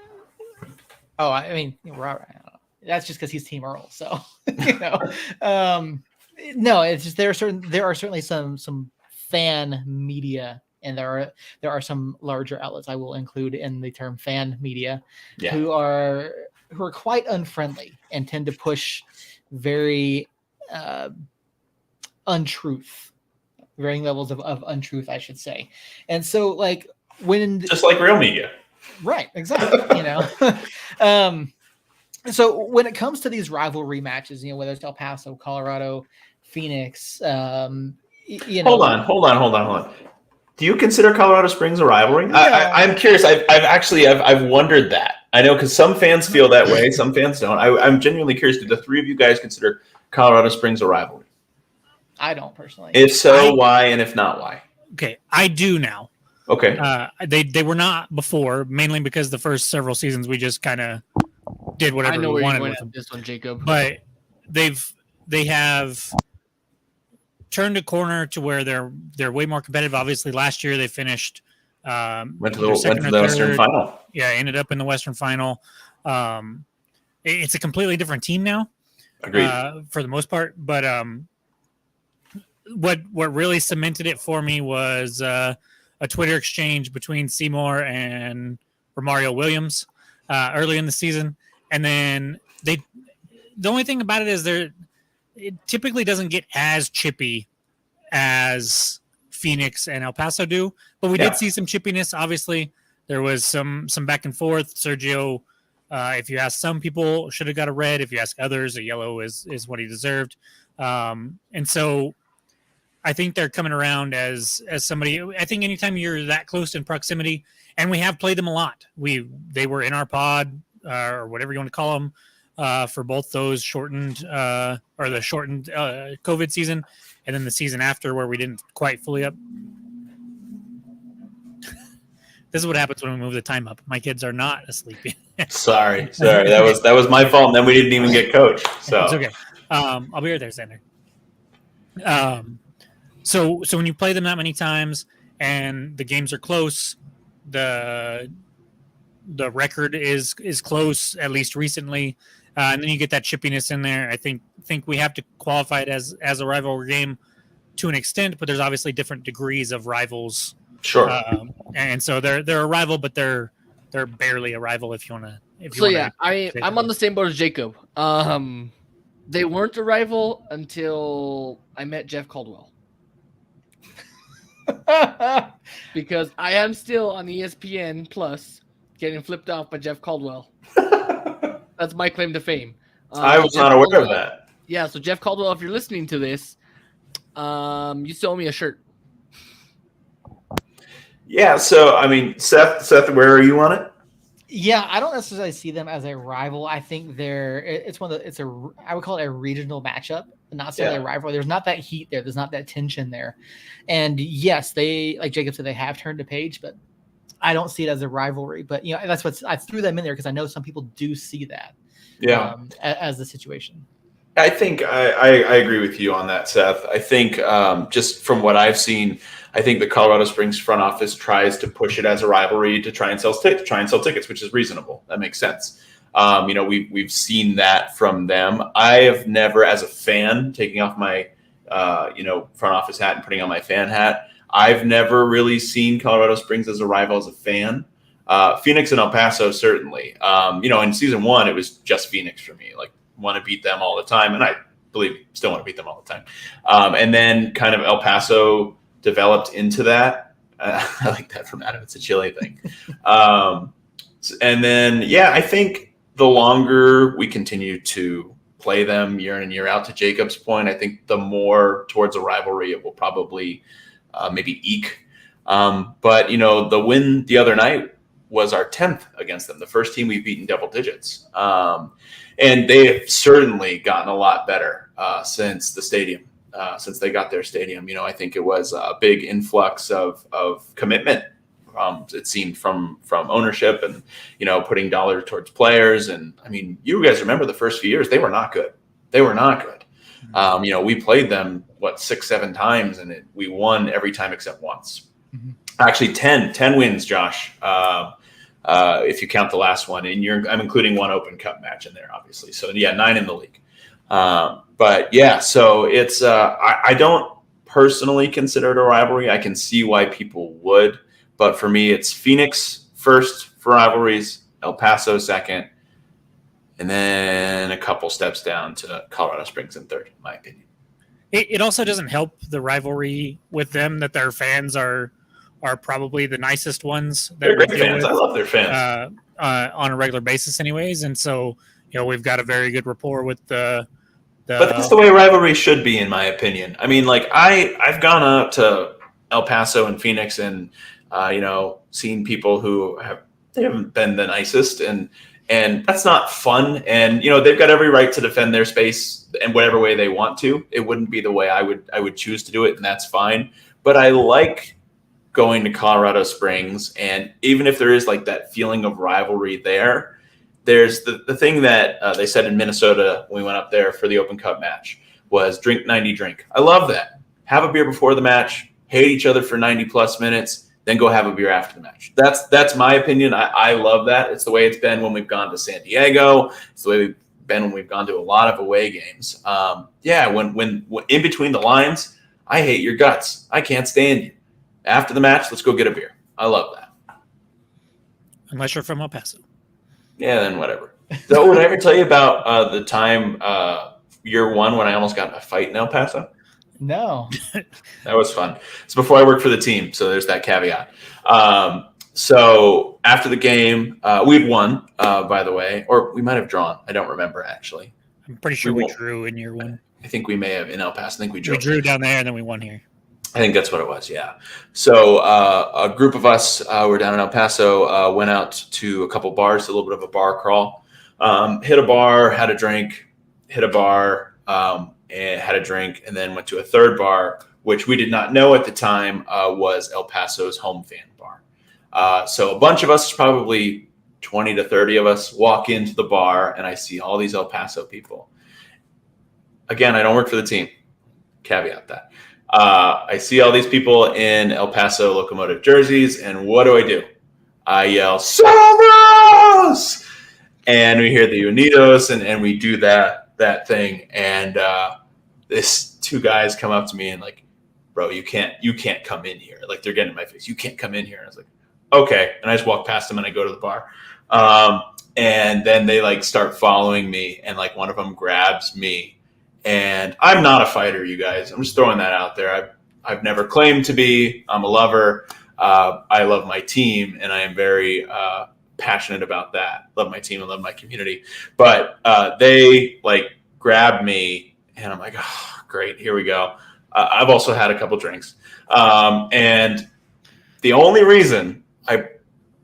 Robert. I don't know. That's just because he's Team Earl. So no, it's just there are certainly some fan media, and there are some larger outlets I will include in the term fan media who are quite unfriendly and tend to push very varying levels of untruth, I should say. And so just like real media. Right, exactly. So when it comes to these rivalry matches, whether it's El Paso, Colorado, Phoenix, Hold on. Do you consider Colorado Springs a rivalry? No. I'm curious. I've wondered that. I know because some fans feel that way, some fans don't. I'm genuinely curious. Do the three of you guys consider Colorado Springs a rivalry? I don't personally. If so, why? And if not, why? Okay, I do now. Okay. They were not before, mainly because the first several seasons we just kind of did whatever we wanted with this one, Jacob. But they have turned a corner to where they're way more competitive. Obviously, last year they finished went to the Western Final. Yeah, ended up in the Western Final. It's a completely different team now. Agreed. For the most part, but what really cemented it for me was a Twitter exchange between Seymour and Romario Williams early in the season, and then the only thing about it is it typically doesn't get as chippy as Phoenix and El Paso do, but we did see some chippiness. Obviously, there was some back and forth. Sergio, if you ask some people, should have got a red. If you ask others, a yellow is what he deserved. And so I think they're coming around as somebody. I think anytime you're that close in proximity, and we have played them a lot. They were in our pod or whatever you want to call them for both those shortened COVID season, and then the season after where we didn't quite fully up. This is what happens when we move the time up. My kids are not asleep yet. Sorry. That was my fault. And then we didn't even get coach. So it's okay. I'll be right there, Sander. So when you play them that many times and the games are close, the record is close, at least recently, and then you get that chippiness in there. I think we have to qualify it as a rivalry game to an extent, but there's obviously different degrees of rivals. Sure. And so they're a rival, but they're barely a rival if you want to. So yeah, I'm on the same boat as Jacob. They weren't a rival until I met Jeff Caldwell. Because I am still on ESPN Plus getting flipped off by Jeff Caldwell. That's my claim to fame. I was not aware of that. Yeah, so Jeff Caldwell, if you're listening to this, you still owe me a shirt. Yeah, so I mean, Seth, where are you on it? Yeah, I don't necessarily see them as a rival. I think I would call it a regional matchup, not necessarily a rival. There's not that heat there. There's not that tension there. And yes, they, like Jacob said, they have turned a page, but I don't see it as a rivalry. But that's what I threw them in there because I know some people do see that. Yeah, as the situation. I think I agree with you on that, Seth. I think just from what I've seen, I think the Colorado Springs front office tries to push it as a rivalry to try and sell tickets, which is reasonable. That makes sense. We've seen that from them. I have never, as a fan, taking off my front office hat and putting on my fan hat, I've never really seen Colorado Springs as a rival as a fan. Phoenix and El Paso certainly. In season 1, it was just Phoenix for me. Like, want to beat them all the time, and I believe still want to beat them all the time. And then kind of El Paso developed into that. I like that from Adam. It's a Chile thing. And then, I think the longer we continue to play them year in and year out, to Jacob's point, I think the more towards a rivalry it will probably maybe eke. But, the win the other night was our 10th against them, the first team we've beaten double digits. And they have certainly gotten a lot better since the stadium. Since they got their stadium, I think it was a big influx of commitment. It seemed from ownership and, putting dollars towards players. And I mean, you guys remember the first few years, they were not good. We played them 6-7 times and we won every time except once. Mm-hmm. Actually 10 wins, Josh. If you count the last one, and I'm including one Open Cup match in there, obviously. So 9 in the league. So it's I don't personally consider it a rivalry. I can see why people would, but for me, it's Phoenix first for rivalries, El Paso second, and then a couple steps down to Colorado Springs in third, in my opinion. It also doesn't help the rivalry with them that their fans are probably the nicest ones that they're great fans. I love their fans on a regular basis, anyways, and so we've got a very good rapport with the. But that's the way rivalry should be, in my opinion. I mean, like I've gone up to El Paso and Phoenix and seen people who haven't been the nicest, and that's not fun. And they've got every right to defend their space in whatever way they want to. It wouldn't be the way I would choose to do it, and that's fine. But I like going to Colorado Springs, and even if there is like that feeling of rivalry there, there's the thing that they said in Minnesota when we went up there for the Open Cup match was drink 90 drink. I love that. Have a beer before the match, hate each other for 90 plus minutes, then go have a beer after the match. That's my opinion. I love that. It's the way it's been when we've gone to San Diego. It's the way we've been when we've gone to a lot of away games. When in between the lines, I hate your guts. I can't stand you. After the match, let's go get a beer. I love that. Unless you're from El Paso. Yeah, then whatever. So, would I ever tell you about the time year 1 when I almost got in a fight in El Paso? No. That was fun. It's before I worked for the team, so there's that caveat. So after the game, we'd won, by the way, or we might have drawn. I don't remember, actually. I'm pretty sure we drew in year 1. I think we may have in El Paso. I think we drew. We drew down there, and then we won here. I think that's what it was, yeah. So a group of us were down in El Paso, went out to a couple bars, a little bit of a bar crawl, hit a bar, had a drink, hit a bar, and had a drink, and then went to a third bar, which we did not know at the time was El Paso's home fan bar. So a bunch of us, probably 20 to 30 of us, walk into the bar, and I see all these El Paso people. Again, I don't work for the team. Caveat that. I see all these people in El Paso Locomotive jerseys, and what do? I yell, "Somos!" And we hear the Unidos, and we do that thing. And this two guys come up to me and like, "Bro, you can't come in here." Like, they're getting in my face. "You can't come in here." And I was like, "Okay." And I just walk past them and I go to the bar. And then they like start following me, and like one of them grabs me. And I'm not a fighter, you guys. I'm just throwing that out there. I've never claimed to be. I'm a lover. I love my team, and I am very passionate about that. Love my team and love my community. But they like grabbed me, and I'm like, "Oh, great, here we go." I've also had a couple drinks. And the only reason I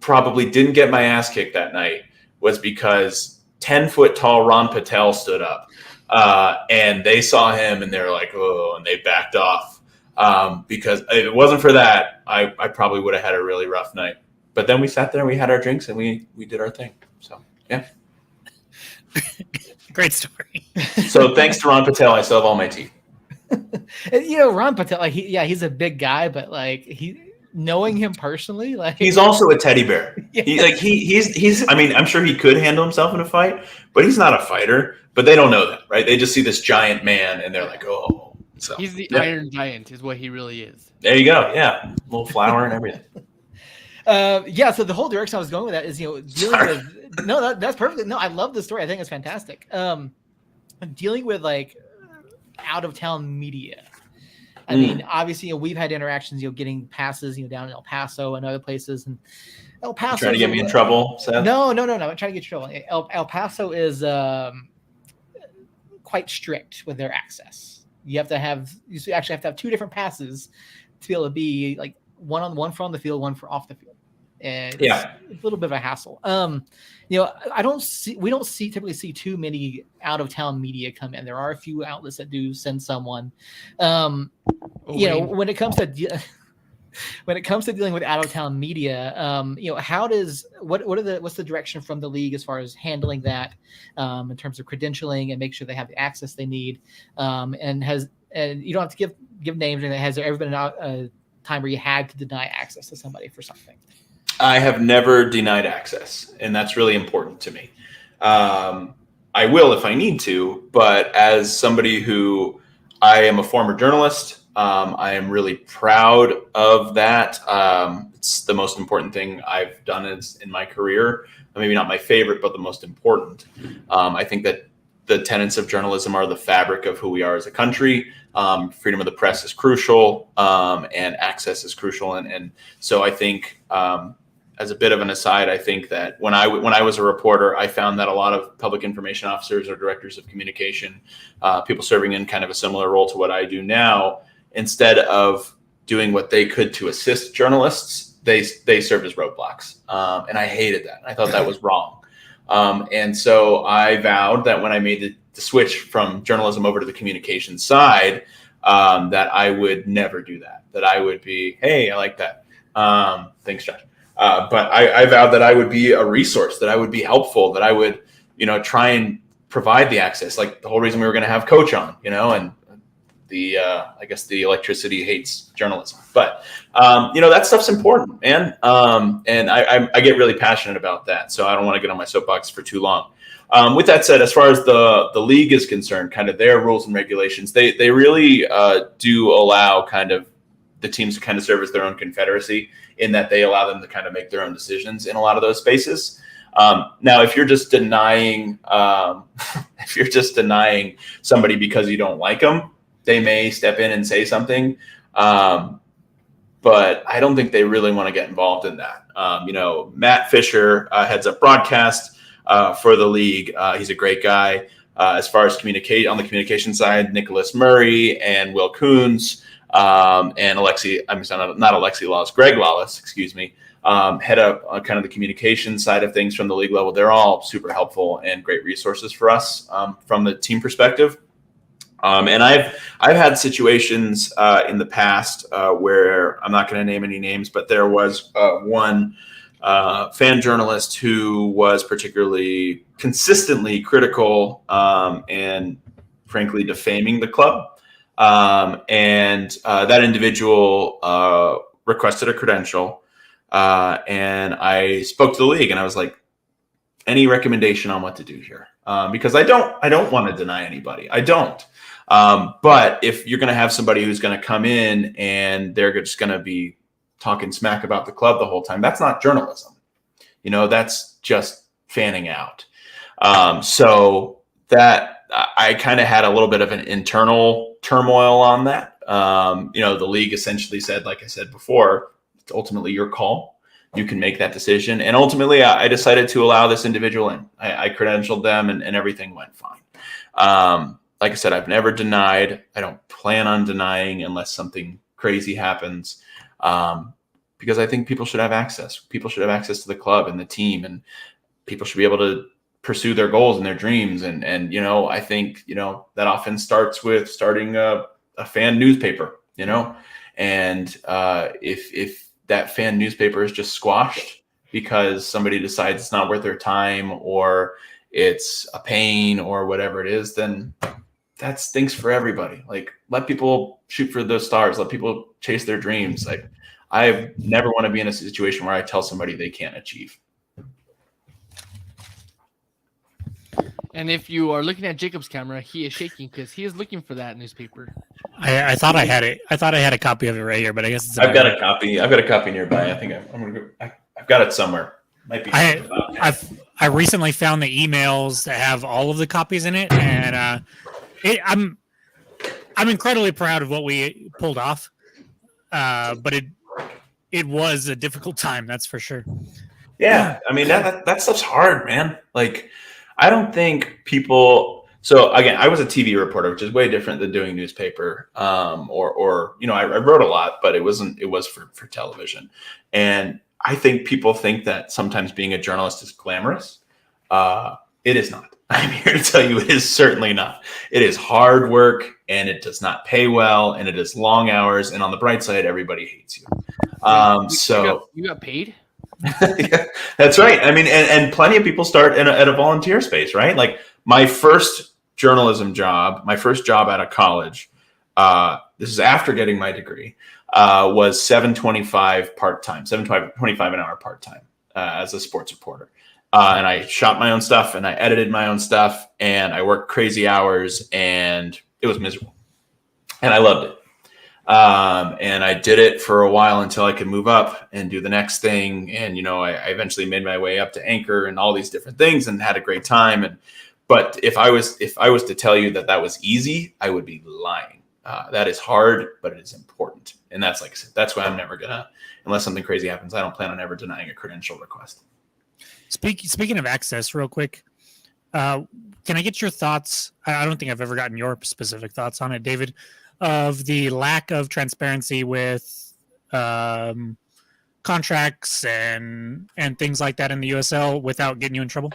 probably didn't get my ass kicked that night was because 10-foot tall Ron Patel stood up. And they saw him and they're like, "Oh," and they backed off. Because if it wasn't for that, I probably would have had a really rough night. But then we sat there and we had our drinks and we did our thing. So, yeah. Great story. So thanks to Ron Patel, I still have all my teeth. Ron Patel, like he's a big guy, but like knowing him personally, like he's also a teddy bear. Yeah. He's I mean, I'm sure he could handle himself in a fight, but he's not a fighter. But they don't know that, right? They just see this giant man and they're like, "Oh." So he's the Iron Giant is what he really is. There you go. Yeah. Little flower and everything. So the whole direction I was going with that is, dealing with, no, that's perfect. No, I love the story. I think it's fantastic. Dealing with like out of town media. I mean, obviously, we've had interactions, getting passes, down in El Paso and other places, and El Paso. Trying to get me in trouble, Seth? No. I'm trying to get you in trouble. El Paso is quite strict with their access. You actually have to have two different passes to be able to be like one for on the field, one for off the field. And it's a little bit of a hassle. We don't typically see too many out of town media come in. There are a few outlets that do send someone. When it comes to dealing with out of town media, what's the direction from the league as far as handling that in terms of credentialing and make sure they have the access they need? And you don't have to give names. And has there ever been a time where you had to deny access to somebody for something? I have never denied access, and that's really important to me. I will if I need to, but as somebody who I am a former journalist, I am really proud of that. It's the most important thing I've done in my career. Maybe not my favorite, but the most important. I think that the tenets of journalism are the fabric of who we are as a country. Freedom of the press is crucial, and access is crucial. And so I think, as a bit of an aside, I think that when I was a reporter, I found that a lot of public information officers or directors of communication, people serving in kind of a similar role to what I do now, instead of doing what they could to assist journalists, they served as roadblocks. And I hated that. I thought that was wrong. And so I vowed that when I made the switch from journalism over to the communication side, that I would never do that. That I would be, "Hey, I like that. Thanks, Josh." But I vowed that I would be a resource, that I would be helpful, that I would, try and provide the access. Like the whole reason we were going to have Coach on, and I guess the electricity hates journalism, but that stuff's important, man. And I get really passionate about that, so I don't want to get on my soapbox for too long. With that said, as far as the league is concerned, kind of their rules and regulations, they really do allow kind of the teams to kind of serve as their own confederacy, in that they allow them to kind of make their own decisions in a lot of those spaces. Now, if you're just denying somebody because you don't like them, they may step in and say something. But I don't think they really want to get involved in that. Matt Fisher heads up broadcast for the league. He's a great guy. As far as on the communication side, Nicholas Murray and Will Coons, and Greg Lawless, excuse me, head up on kind of the communication side of things from the league level. They're all super helpful and great resources for us from the team perspective. And I've had situations in the past where I'm not going to name any names, but there was one fan journalist who was particularly consistently critical and frankly defaming the club. And that individual requested a credential, and I spoke to the league, and I was like, any recommendation on what to do here? Because I don't want to deny anybody. I don't. But if you're going to have somebody who's going to come in and they're just going to be talking smack about the club the whole time, that's not journalism. That's just fanning out. So that I kind of had a little bit of an internal turmoil on that. The league essentially said, like I said before, it's ultimately your call. You can make that decision. And ultimately, I decided to allow this individual in. I credentialed them and everything went fine. Like I said, I've never denied. I don't plan on denying unless something crazy happens. Because I think people should have access. People should have access to the club and the team, and people should be able to pursue their goals and their dreams. And I think, that often starts with starting a fan newspaper, and if that fan newspaper is just squashed because somebody decides it's not worth their time or it's a pain or whatever it is, then that stinks for everybody. Like, let people shoot for those stars. Let people chase their dreams. Like, I never want to be in a situation where I tell somebody they can't achieve. And if you are looking at Jacob's camera, he is shaking because he is looking for that newspaper. I thought I had it. I thought I had a copy of it right here, but I guess it's I've got a copy. I've got a copy nearby. I think I'm gonna go. I've got it somewhere. Might be. I recently found the emails that have all of the copies in it, and I'm incredibly proud of what we pulled off. But it was a difficult time, that's for sure. Yeah, I mean that stuff's hard, man. Like, I don't think people. So again, I was a TV reporter, which is way different than doing newspaper. Or I wrote a lot, but it was for television. And I think people think that sometimes being a journalist is glamorous. It is not. I'm here to tell you it is certainly not. It is hard work, and it does not pay well, and it is long hours. And on the bright side, everybody hates you. You got paid? Yeah, that's right. I mean, and plenty of people start at a volunteer space, right? Like, my first journalism job, my first job out of college, this is after getting my degree, was $7.25 part-time, $7.25 an hour part-time as a sports reporter. And I shot my own stuff, and I edited my own stuff, and I worked crazy hours, and it was miserable. And I loved it. And I did it for a while until I could move up and do the next thing. And, I eventually made my way up to anchor and all these different things and had a great time. But if I was to tell you that was easy, I would be lying. That is hard, but it is important. And that's, like I said, that's why I'm never gonna, unless something crazy happens, I don't plan on ever denying a credential request. Speaking of access, real quick, can I get your thoughts? I don't think I've ever gotten your specific thoughts on it, David, of the lack of transparency with contracts and things like that in the USL without getting you in trouble?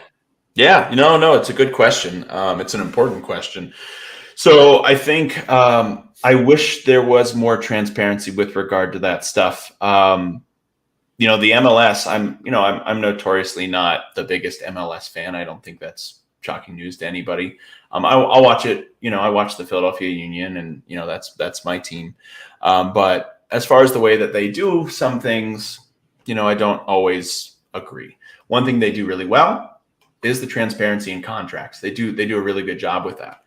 Yeah, no, it's a good question. It's an important question. So I think I wish there was more transparency with regard to that stuff. The MLS, I'm notoriously not the biggest MLS fan. I don't think that's shocking news to anybody. I'll watch it. I watch the Philadelphia Union, and that's my team. But as far as the way that they do some things, I don't always agree. One thing they do really well is the transparency in contracts. They do a really good job with that.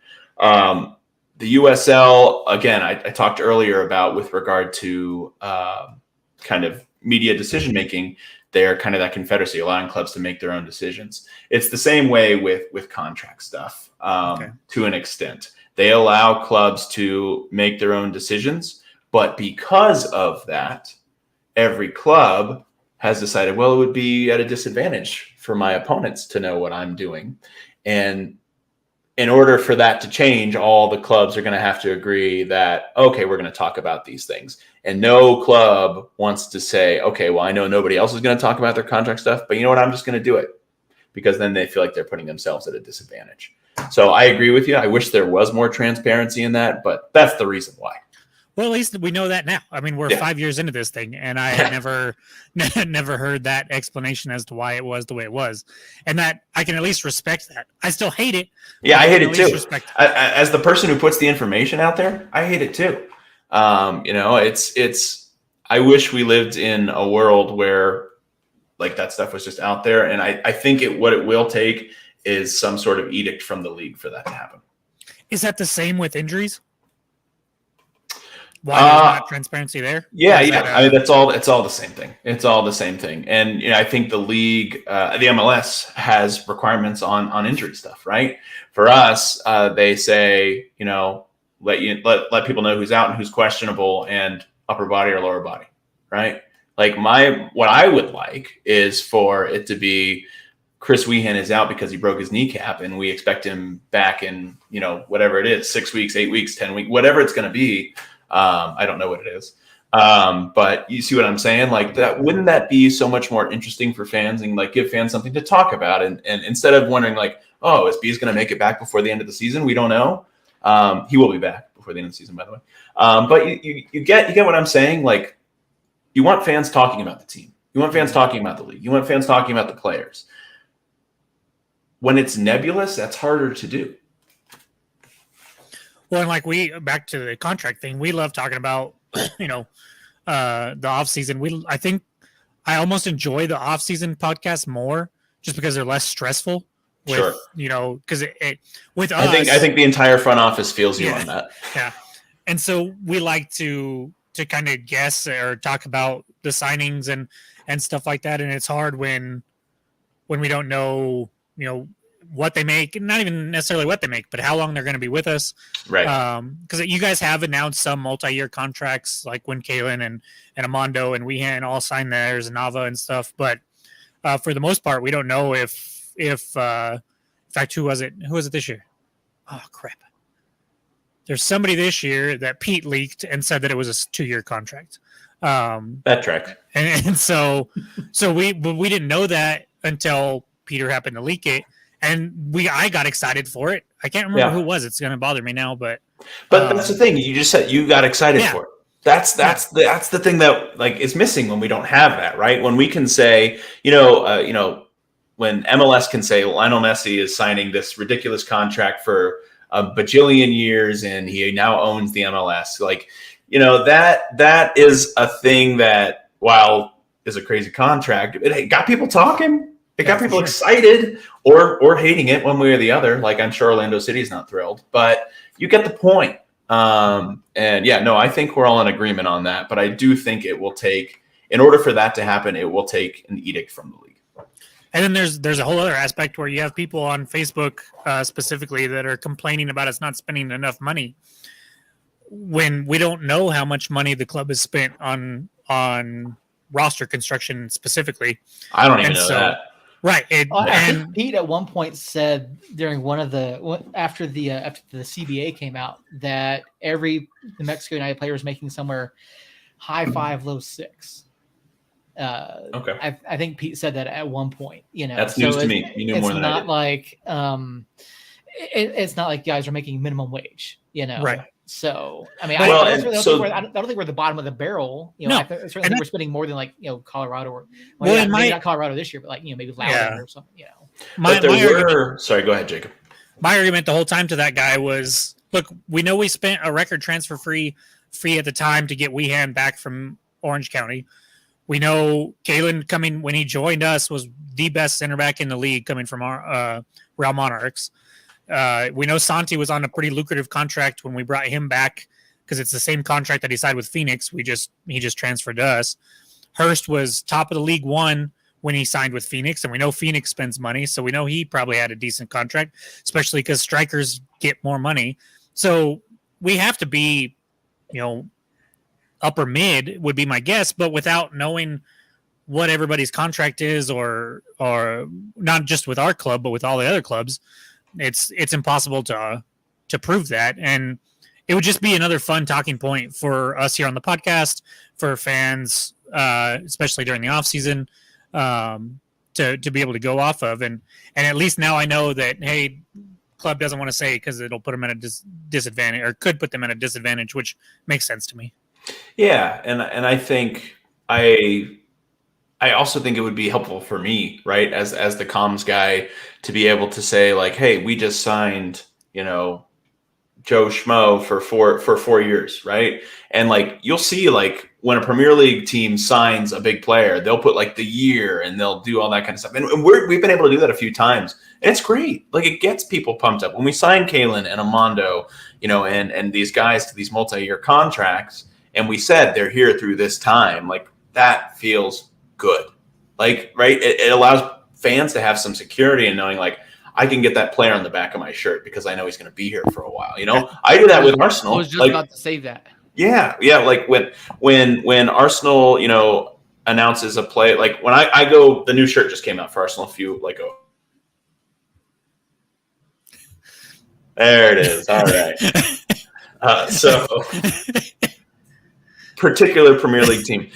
The USL, again, I talked earlier about with regard to kind of media decision making. They're kind of that confederacy, allowing clubs to make their own decisions. It's the same way with contract stuff to an extent. They allow clubs to make their own decisions, but because of that, every club has decided, well, it would be at a disadvantage for my opponents to know what I'm doing. And in order for that to change, all the clubs are going to have to agree that, okay, we're going to talk about these things. And no club wants to say, okay, well, I know nobody else is going to talk about their contract stuff, but you know what? I'm just going to do it, because then they feel like they're putting themselves at a disadvantage. So I agree with you. I wish there was more transparency in that, but that's the reason why. Well, at least we know that now. I mean, we're 5 years into this thing, and I had never heard that explanation as to why it was the way it was, and that I can at least respect that. I still hate it. Yeah, I hate it too. As the person who puts the information out there, I hate it too. It's. I wish we lived in a world where like that stuff was just out there, and I think what it will take is some sort of edict from the league for that to happen. Is that the same with injuries? Why there's not transparency there? Yeah. I mean, it's all the same thing. It's all the same thing. And I think the league, the MLS has requirements on injury stuff, right? For us, they say, let people know who's out and who's questionable and upper body or lower body, right? Like what I would like is for it to be Chris Weehan is out because he broke his kneecap and we expect him back in, whatever it is, 6 weeks, 8 weeks, 10 weeks, whatever it's going to be. I don't know what it is. But you see what I'm saying? Like that, wouldn't that be so much more interesting for fans and like give fans something to talk about? And instead of wondering like, oh, is Bees going to make it back before the end of the season? We don't know. He will be back before the end of the season, by the way. But you get what I'm saying? Like you want fans talking about the team. You want fans talking about the league. You want fans talking about the players. When it's nebulous, that's harder to do. Well, and like back to the contract thing, we love talking about, the off season. I think I almost enjoy the off season podcasts more just because they're less stressful. With, because it with us, I think the entire front office feels you on that. Yeah, and so we like to kind of guess or talk about the signings and stuff like that, and it's hard when we don't know, what they make, not even necessarily what they make, but how long they're going to be with us. Right. Because you guys have announced some multi-year contracts, like when Kalen and Amando and Weehan all signed theirs and Nava and stuff. But for the most part, we don't know if in fact, who was it this year? Oh, crap. There's somebody this year that Pete leaked and said that it was a 2-year contract. That track. And so we didn't know that until Peter happened to leak it. And I got excited for it. I can't remember who it was. It's going to bother me now, but that's the thing. You just said you got excited for it. That's the thing that like is missing when we don't have that, right? When we can say, when MLS can say Lionel Messi is signing this ridiculous contract for a bajillion years and he now owns the MLS, like, that is a thing that while is a crazy contract, it got people talking. It got people excited or hating it one way or the other. Like I'm sure Orlando City is not thrilled, but you get the point. I think we're all in agreement on that. But I do think it will take, in order for that to happen, it will take an edict from the league. And then there's a whole other aspect where you have people on Facebook specifically that are complaining about us not spending enough money when we don't know how much money the club has spent on roster construction specifically. I don't even know that. Right. I think Pete at one point said during after the CBA came out that every New Mexico United player was making somewhere high 5, low 6. Okay. I think Pete said that at one point. That's news to me. You knew more than I did. It's not like guys are making minimum wage. Right. So I mean, I don't think we're the bottom of the barrel. I certainly think we're spending more than Colorado or maybe not Colorado this year, but maybe Loudon or something. Sorry, go ahead, Jacob. My argument the whole time to that guy was, look, we know we spent a record transfer fee at the time to get Weehan back from Orange County. We know Kalen coming when he joined us was the best center back in the league coming from our Real Monarchs. We know Santi was on a pretty lucrative contract when we brought him back because it's the same contract that he signed with Phoenix. He just transferred to us. Hurst was top of the League One when he signed with Phoenix, and we know Phoenix spends money, so we know he probably had a decent contract, especially because strikers get more money. So we have to be, upper mid would be my guess, but without knowing what everybody's contract is, or not just with our club, but with all the other clubs. It's impossible to prove that, and it would just be another fun talking point for us here on the podcast, for fans, especially during the off season, to be able to go off of, and at least now I know that, hey, club doesn't want to say because it'll put them at a disadvantage, or could put them at a disadvantage, which makes sense to me. Yeah, and I think I also think it would be helpful for me, right, as the comms guy, to be able to say like, hey, we just signed, Joe Schmo for 4 years, right? And like you'll see like when a Premier League team signs a big player, they'll put like the year and they'll do all that kind of stuff. And we've been able to do that a few times. And it's great. Like it gets people pumped up. When we signed Kalen and Amando, and these guys to these multi-year contracts, and we said they're here through this time, like that feels good. Like, right? It allows fans to have some security in knowing like, I can get that player on the back of my shirt because I know he's going to be here for a while. I do that with Arsenal. I was just about to say that. Yeah. Like when Arsenal, announces a play, like when I go, the new shirt just came out for Arsenal. There it is. All right. So particular Premier League team.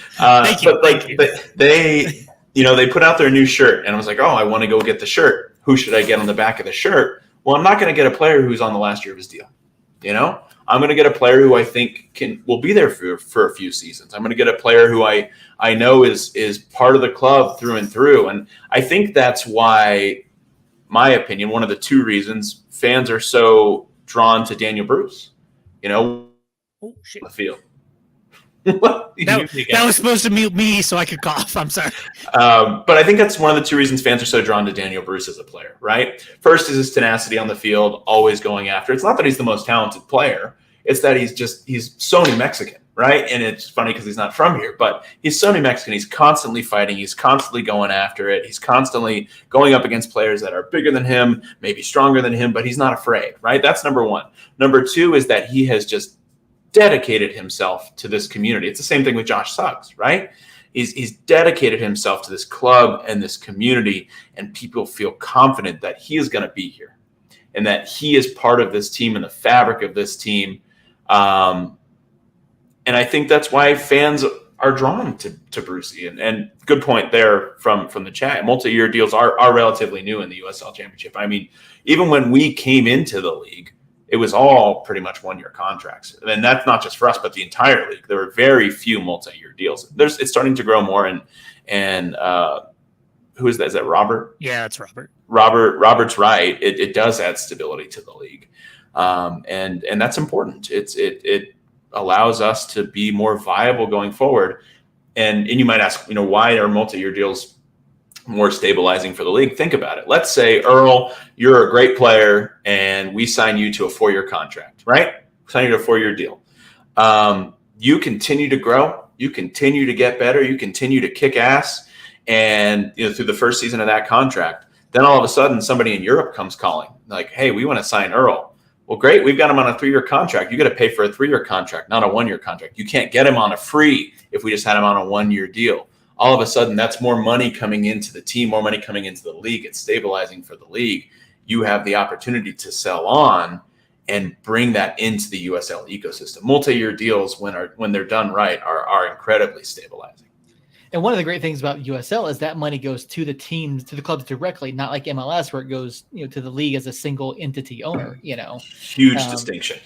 They put out their new shirt and I was like, oh, I want to go get the shirt. Who should I get on the back of the shirt? Well, I'm not going to get a player who's on the last year of his deal. I'm going to get a player who I think will be there for a few seasons. I'm going to get a player who I know is part of the club through and through. And I think that's why, my opinion, one of the two reasons fans are so drawn to Daniel Bruce. Oh, shit. The field. That was supposed to mute me so I could cough. I'm sorry. But I think that's one of the two reasons fans are so drawn to Daniel Bruce as a player, right? First is his tenacity on the field, always going after. It's not that he's the most talented player. It's that he's so New Mexican, right? And it's funny because he's not from here, but he's so New Mexican. He's constantly fighting. He's constantly going after it. He's constantly going up against players that are bigger than him, maybe stronger than him, but he's not afraid, right? That's number one. Number two is that he has just dedicated himself to this community. It's the same thing with Josh Suggs, right? He's dedicated himself to this club and this community, and people feel confident that he is going to be here and that he is part of this team and the fabric of this team. And I think that's why fans are drawn to Brucey. And good point there from the chat. Multi-year deals are relatively new in the USL Championship. I mean, even when we came into the league, it was all pretty much one-year contracts. And that's not just for us, but the entire league. There were very few multi-year deals. It's starting to grow more. And who is that? Is that Robert? Yeah, it's Robert. Robert's right. It does add stability to the league. And that's important. It allows us to be more viable going forward. And you might ask, why are multi-year deals more stabilizing for the league? Think about it. Let's say, Earl, you're a great player and we sign you to a 4-year contract, right? Sign you to a 4-year deal. You continue to grow, you continue to get better, you continue to kick ass, and through the first season of that contract, then all of a sudden somebody in Europe comes calling like, hey, we want to sign Earl. Well, great, we've got him on a 3-year contract. You got to pay for a 3-year contract, not a 1-year contract. You can't get him on a free if we just had him on a 1-year deal. All of a sudden, that's more money coming into the team, more money coming into the league. It's stabilizing for the league. You have the opportunity to sell on and bring that into the USL ecosystem. Multi-year deals, when they're done right, are incredibly stabilizing. And one of the great things about USL is that money goes to the teams, to the clubs directly, not like MLS where it goes, to the league as a single entity owner. Huge distinction.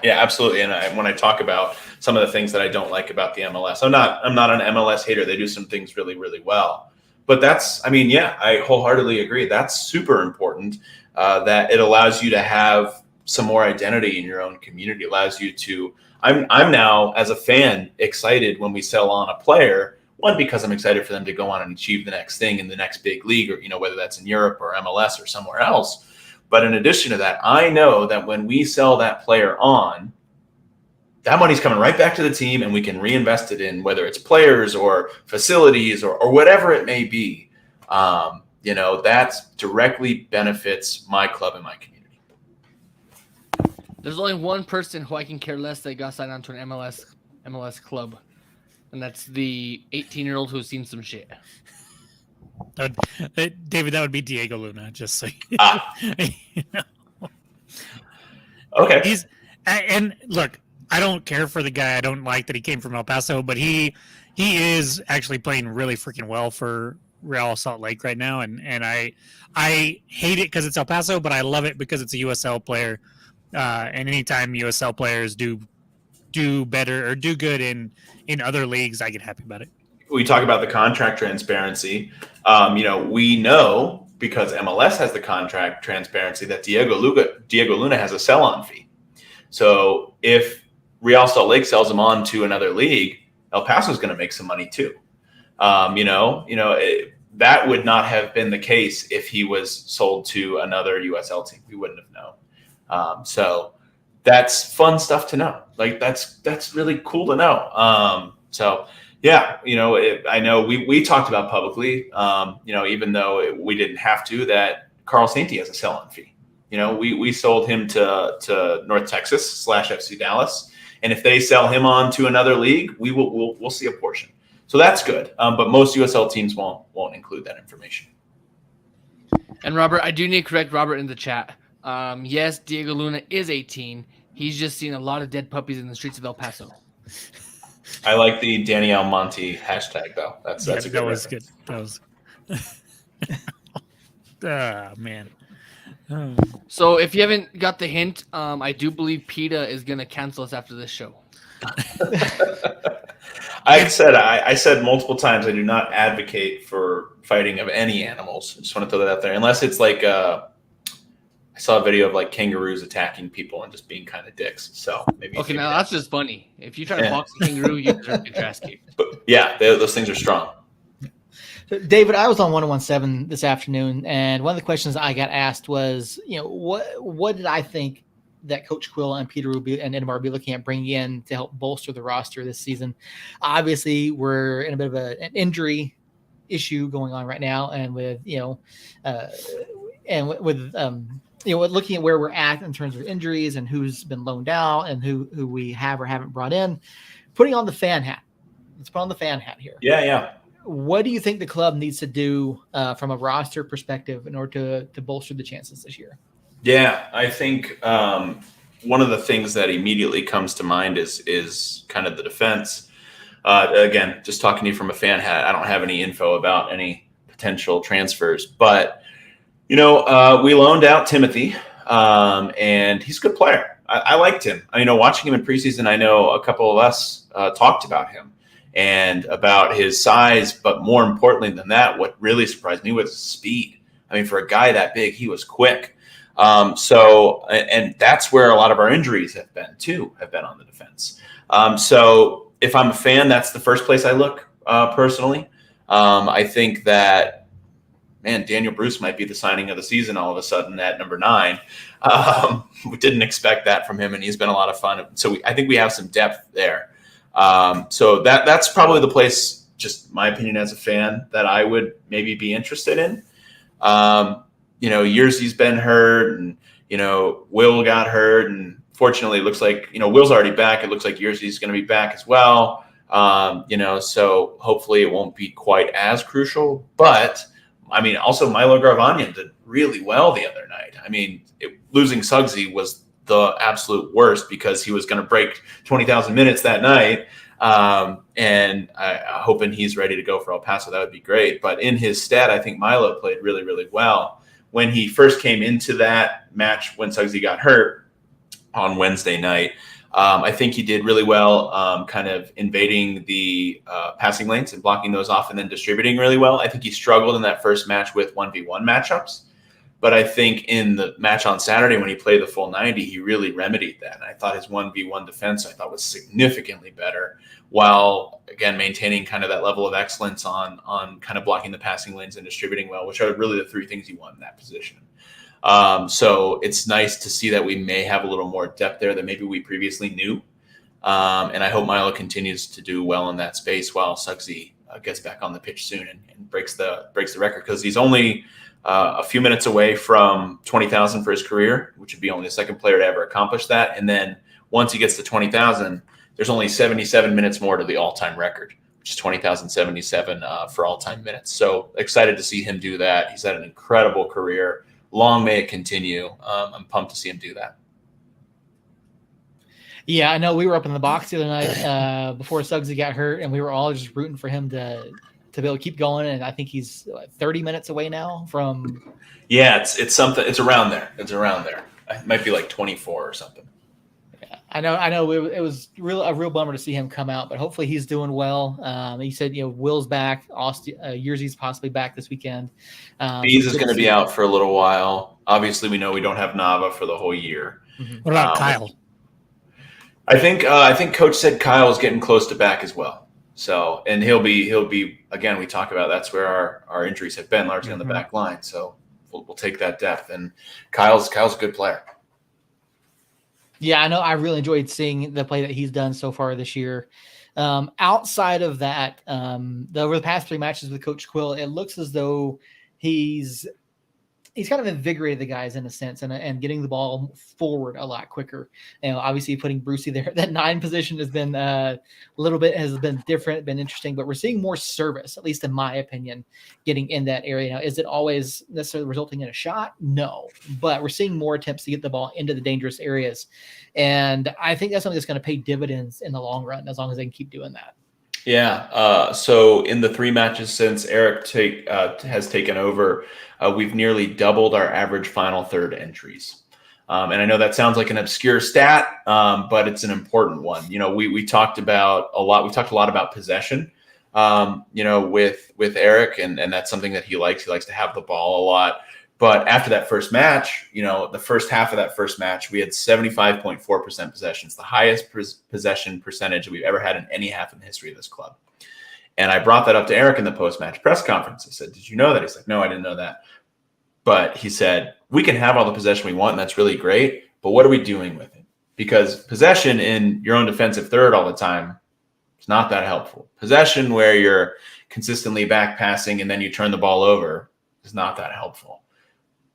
Yeah, absolutely. And when I talk about some of the things that I don't like about the MLS, I'm not an MLS hater. They do some things really, really well. But I wholeheartly agree. That's super important, that it allows you to have some more identity in your own community. It allows you to, I'm now, as a fan, excited when we sell on a player. One, because I'm excited for them to go on and achieve the next thing in the next big league, or, whether that's in Europe or MLS or somewhere else. But in addition to that, I know that when we sell that player on, that money's coming right back to the team, and we can reinvest it in whether it's players or facilities or whatever it may be. That directly benefits my club and my community. There's only one person who I can care less that got signed onto an MLS club, and that's the 18-year-old who's seen some shit. David, that would be Diego Luna, just so Okay. And look, I don't care for the guy. I don't like that he came from El Paso, but he is actually playing really freaking well for Real Salt Lake right now, and I hate it because it's El Paso, but I love it because it's a USL player. And anytime USL players do better or do good in other leagues, I get happy about it. We talk about the contract transparency. We know because MLS has the contract transparency that Diego Luna has a sell-on fee. So if Real Salt Lake sells him on to another league, El Paso is going to make some money too. That would not have been the case if he was sold to another USL team. We wouldn't have known. So that's fun stuff to know. Like that's really cool to know. I know we talked about publicly, even though we didn't have to, that Carl Sainty has a sell-on fee. We sold him to North Texas / FC Dallas. And if they sell him on to another league, we'll see a portion. So that's good. But most USL teams won't include that information. And Robert, I do need to correct Robert in the chat. Yes, Diego Luna is 18. He's just seen a lot of dead puppies in the streets of El Paso. I like the Danielle Monti hashtag though. That's a good. That was good. That was. Man. Oh. So if you haven't got the hint, I do believe PETA is going to cancel us after this show. I said multiple times I do not advocate for fighting of any animals. I just want to throw that out there, unless it's like I saw a video of like kangaroos attacking people and just being kind of dicks. So maybe. Okay, now that's just funny. If you try to box a kangaroo, you deserve your ass kicked. But yeah, those things are strong. So David, I was on 1017 this afternoon, and one of the questions I got asked was, what did I think that Coach Quill and Peter Ruby and Edmar will be looking at bringing in to help bolster the roster this season? Obviously, we're in a bit of an injury issue going on right now, and with looking at where we're at in terms of injuries and who's been loaned out and who we have or haven't brought in, putting on the fan hat. Let's put on the fan hat here. Yeah. What do you think the club needs to do from a roster perspective in order to bolster the chances this year? Yeah, I think one of the things that immediately comes to mind is kind of the defense. Again, just talking to you from a fan hat, I don't have any info about any potential transfers, but we loaned out Timothy, and he's a good player. I liked him. Watching him in preseason, I know a couple of us talked about him and about his size, but more importantly than that, what really surprised me was his speed. For a guy that big, he was quick. And that's where a lot of our injuries have been on the defense. So if I'm a fan, that's the first place I look personally. I think that, Daniel Bruce might be the signing of the season all of a sudden at number 9. We didn't expect that from him, and he's been a lot of fun. So I think we have some depth there. So that's probably the place, just my opinion as a fan, that I would maybe be interested in. Yearsy's been hurt, and Will got hurt, and fortunately it looks like Will's already back. It looks like Yearsy's going to be back as well. So hopefully it won't be quite as crucial. But also Milo Gravanian did really well the other night. Losing Suggsy was the absolute worst because he was going to break 20,000 minutes that night. And I'm hoping he's ready to go for El Paso. That would be great. But in his stead, I think Milo played really, really well. When he first came into that match, when Suggsy got hurt on Wednesday night, I think he did really well, kind of invading the passing lanes and blocking those off and then distributing really well. I think he struggled in that first match with 1v1 matchups. But I think in the match on Saturday when he played the full 90, he really remedied that. And I thought his 1v1 defense, was significantly better, while, again, maintaining kind of that level of excellence on kind of blocking the passing lanes and distributing well, which are really the three things you want in that position. So it's nice to see that we may have a little more depth there than maybe we previously knew. And I hope Milo continues to do well in that space while Suggsy gets back on the pitch soon and breaks the record, because he's only a few minutes away from 20,000 for his career, which would be only the second player to ever accomplish that. And then once he gets to 20,000, there's only 77 minutes more to the all-time record, which is 20,077 for all-time minutes. So excited to see him do that. He's had an incredible career. Long may it continue. I'm pumped to see him do that. Yeah, I know we were up in the box the other night before Suggsy got hurt, and we were all just rooting for him to to be able to keep going. And I think he's 30 minutes away now from. Yeah, it's something. It's around there. It might be like 24 or something. Yeah, I know. It was a real bummer to see him come out, but hopefully he's doing well. He said, Will's back. Austin, Yearsy's possibly back this weekend. Bees is going to be out for a little while. Obviously, we know we don't have Nava for the whole year. Mm-hmm. What about Kyle? I think Coach said Kyle is getting close to back as well. So, and he'll be again. We talk about that's where our injuries have been largely on the back line. So we'll take that depth. And Kyle's a good player. Yeah, I know. I really enjoyed seeing the play that he's done so far this year. Outside of that, over the past 3 matches with Coach Quill, it looks as though he's kind of invigorated the guys in a sense and getting the ball forward a lot quicker. Obviously putting Brucey there, that 9 position has been has been different, been interesting, but we're seeing more service, at least in my opinion, getting in that area. Now, is it always necessarily resulting in a shot? No, but we're seeing more attempts to get the ball into the dangerous areas. And I think that's something that's going to pay dividends in the long run, as long as they can keep doing that. Yeah. So in the 3 matches since Eric has taken over, we've nearly doubled our average final third entries. And I know that sounds like an obscure stat, but it's an important one. We talked about a lot. We talked a lot about possession, with Eric, and that's something that he likes. He likes to have the ball a lot. But after that first match, the first half of that first match, we had 75.4% possessions, the highest possession percentage that we've ever had in any half in the history of this club. And I brought that up to Eric in the post-match press conference. I said, "Did you know that?" He's like, "No, I didn't know that." But he said, "We can have all the possession we want, and that's really great. But what are we doing with it? Because possession in your own defensive third all the time is not that helpful. Possession where you're consistently back passing and then you turn the ball over is not that helpful."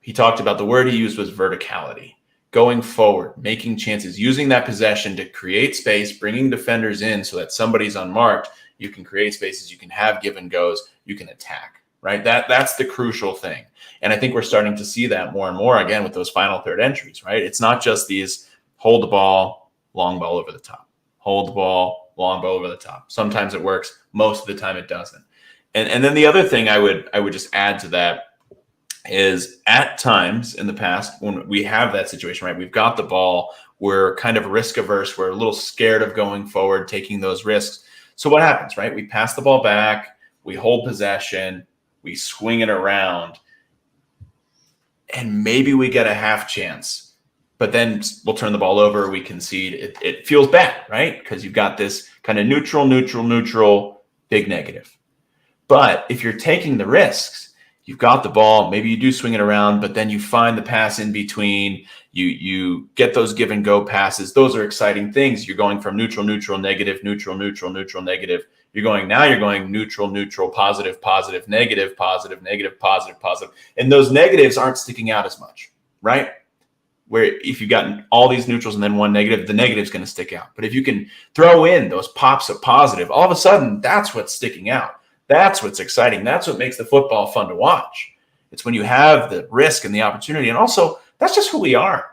He talked about the word he used was verticality, going forward, making chances, using that possession to create space, bringing defenders in so that somebody's unmarked. You can create spaces, you can have give and goes, you can attack, right? That's the crucial thing. And I think we're starting to see that more and more again with those final third entries, right? It's not just these hold the ball, long ball over the top, hold the ball, long ball over the top. Sometimes it works, most of the time it doesn't. And then the other thing I would just add to that is at times in the past when we have that situation, right, we've got the ball, we're kind of risk averse, we're a little scared of going forward, taking those risks. So what happens, right? We pass the ball back, we hold possession, we swing it around, and maybe we get a half chance, but then we'll turn the ball over, we concede. It feels bad, right? Because you've got this kind of neutral, big negative. But if you're taking the risks, you've got the ball, maybe you do swing it around, but then you find the pass in between, you get those give and go passes. Those are exciting things. You're going from neutral, negative, neutral, negative. You're going neutral, positive, negative, positive. And those negatives aren't sticking out as much, right? Where if you've gotten all these neutrals and then one negative, the negative's going to stick out. But if you can throw in those pops of positive, all of a sudden that's what's sticking out. That's what's exciting. That's what makes the football fun to watch. It's when you have the risk and the opportunity. And also, that's just who we are.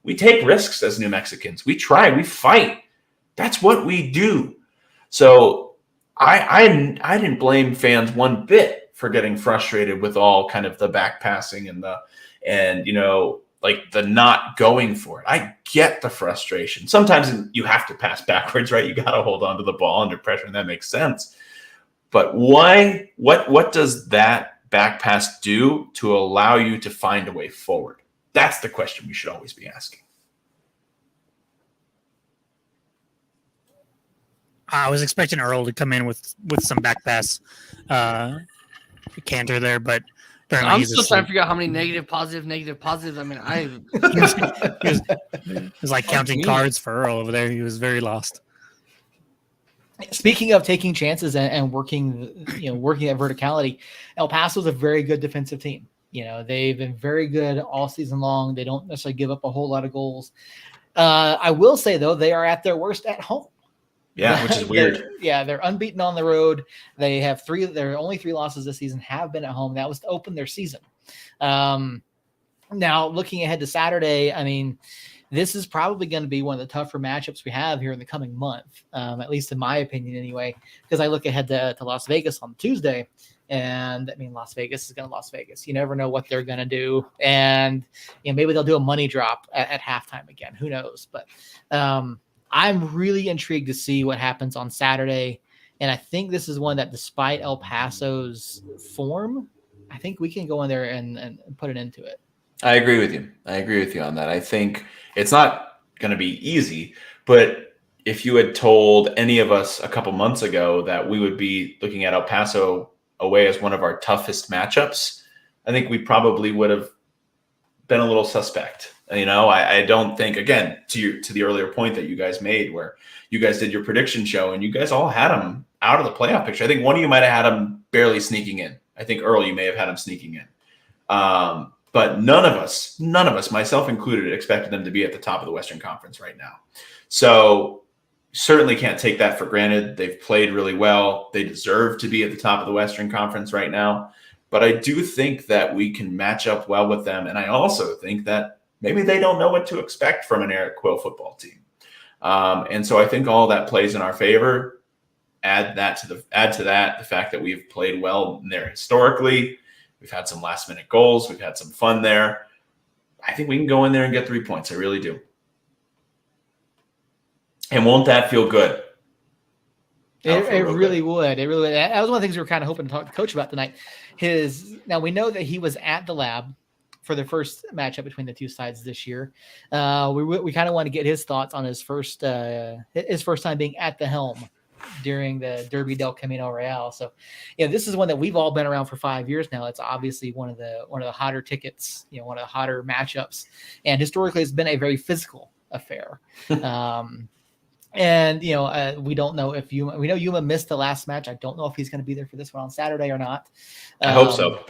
We take risks as New Mexicans. We try, we fight. That's what we do. So I didn't blame fans one bit for getting frustrated with all kind of the back passing and the not going for it. I get the frustration. Sometimes you have to pass backwards, right? You got to hold on to the ball under pressure, and that makes sense. But why? What does that back pass do to allow you to find a way forward? That's the question we should always be asking. I was expecting Earl to come in with some back pass canter there, but I'm still trying to figure out how many negative, positives. I mean, it was like counting cards for Earl over there. He was very lost. Speaking of taking chances and working at verticality, El Paso's a very good defensive team. They've been very good all season long. They don't necessarily give up a whole lot of goals. I will say though, they are at their worst at home. Yeah, which is weird. They're unbeaten on the road. They have their only 3 losses this season have been at home. That was to open their season. Now looking ahead to Saturday, I mean, this is probably going to be one of the tougher matchups we have here in the coming month, at least in my opinion anyway, because I look ahead to Las Vegas on Tuesday. And I mean, Las Vegas is going to Las Vegas. You never know what they're going to do. And maybe they'll do a money drop at halftime again. Who knows? But I'm really intrigued to see what happens on Saturday. And I think this is one that, despite El Paso's form, I think we can go in there and put an end to it. I agree with you on that. I think it's not going to be easy, but if you had told any of us a couple months ago that we would be looking at El Paso away as one of our toughest matchups, I think we probably would have been a little suspect. I don't think, again, to the earlier point that you guys made, where you guys did your prediction show and you guys all had them out of the playoff picture. I think one of you might have had them barely sneaking in. I think Earl, you may have had them sneaking in. But none of us, myself included, expected them to be at the top of the Western Conference right now. So certainly can't take that for granted. They've played really well. They deserve to be at the top of the Western Conference right now. But I do think that we can match up well with them. And I also think that maybe they don't know what to expect from an Eric Quill football team. And so I think all that plays in our favor. Add to that the fact that we've played well there historically. We've had some last minute goals. We've had some fun there. I think we can go in there and get 3 points. I really do. And won't that feel good? It really would. It really would. That was one of the things we were kind of hoping to talk to Coach about tonight. Now we know that he was at the lab for the first matchup between the two sides this year. We kind of want to get his thoughts on his first time being at the helm during the Derby del Camino Real. So, this is one that we've all been around for 5 years now. It's obviously one of the hotter tickets, one of the hotter matchups, and historically it's been a very physical affair. And we don't know if we know Yuma missed the last match. I don't know if he's going to be there for this one on Saturday or not. I hope so.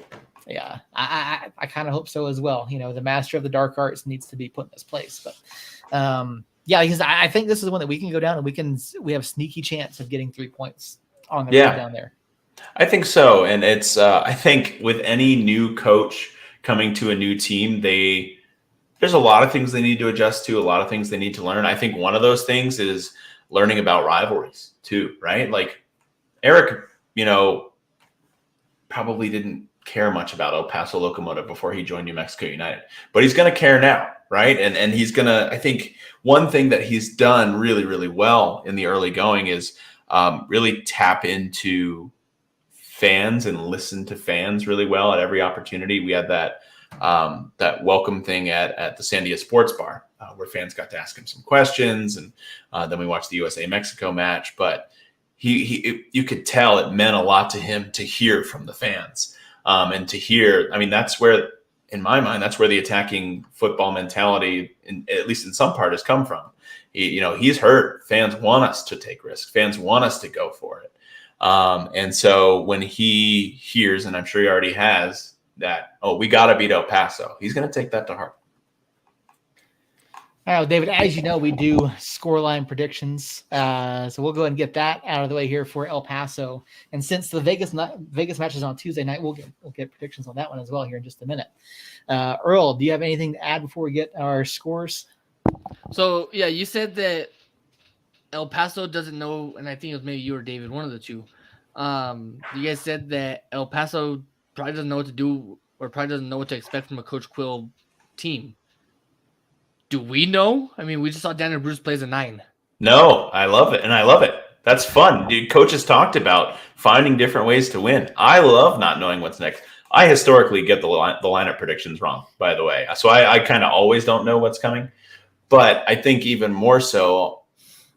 Yeah, I kind of hope so as well. The master of the dark arts needs to be put in his place. But because I think this is one that we can go down and we have a sneaky chance of getting 3 points on the road down there. I think so. And it's I think with any new coach coming to a new team, there's a lot of things they need to adjust to, a lot of things they need to learn. I think one of those things is learning about rivalries too, right? Like Eric, probably didn't care much about El Paso Locomotive before he joined New Mexico United, but he's going to care now, right? And he's going to, I think one thing that he's done really, really well in the early going is really tap into fans and listen to fans really well at every opportunity. We had that welcome thing at the Sandia Sports Bar where fans got to ask him some questions, and then we watched the USA Mexico match. But you could tell it meant a lot to him to hear from the fans, and to hear. I mean, that's where, in my mind, that's where the attacking football mentality, at least in some part, has come from. He's heard fans want us to take risks, fans want us to go for it, and so when he hears, and I'm sure he already has, that, we got to beat El Paso, he's going to take that to heart. All right, David, as you know, we do scoreline predictions. So we'll go ahead and get that out of the way here for El Paso. And since the Vegas match is on Tuesday night, we'll get predictions on that one as well here in just a minute. Earl, do you have anything to add before we get our scores? So, yeah, you said that El Paso doesn't know, and I think it was maybe you or David, one of the two. You guys said that El Paso probably doesn't know what to do, or probably doesn't know what to expect from a Coach Quill team. Do we know? I mean, we just saw Daniel Bruce plays a 9. No, I love it. And I love it. That's fun. Dude, coaches talked about finding different ways to win. I love not knowing what's next. I historically get the lineup predictions wrong, by the way. So I kind of always don't know what's coming. But I think even more so,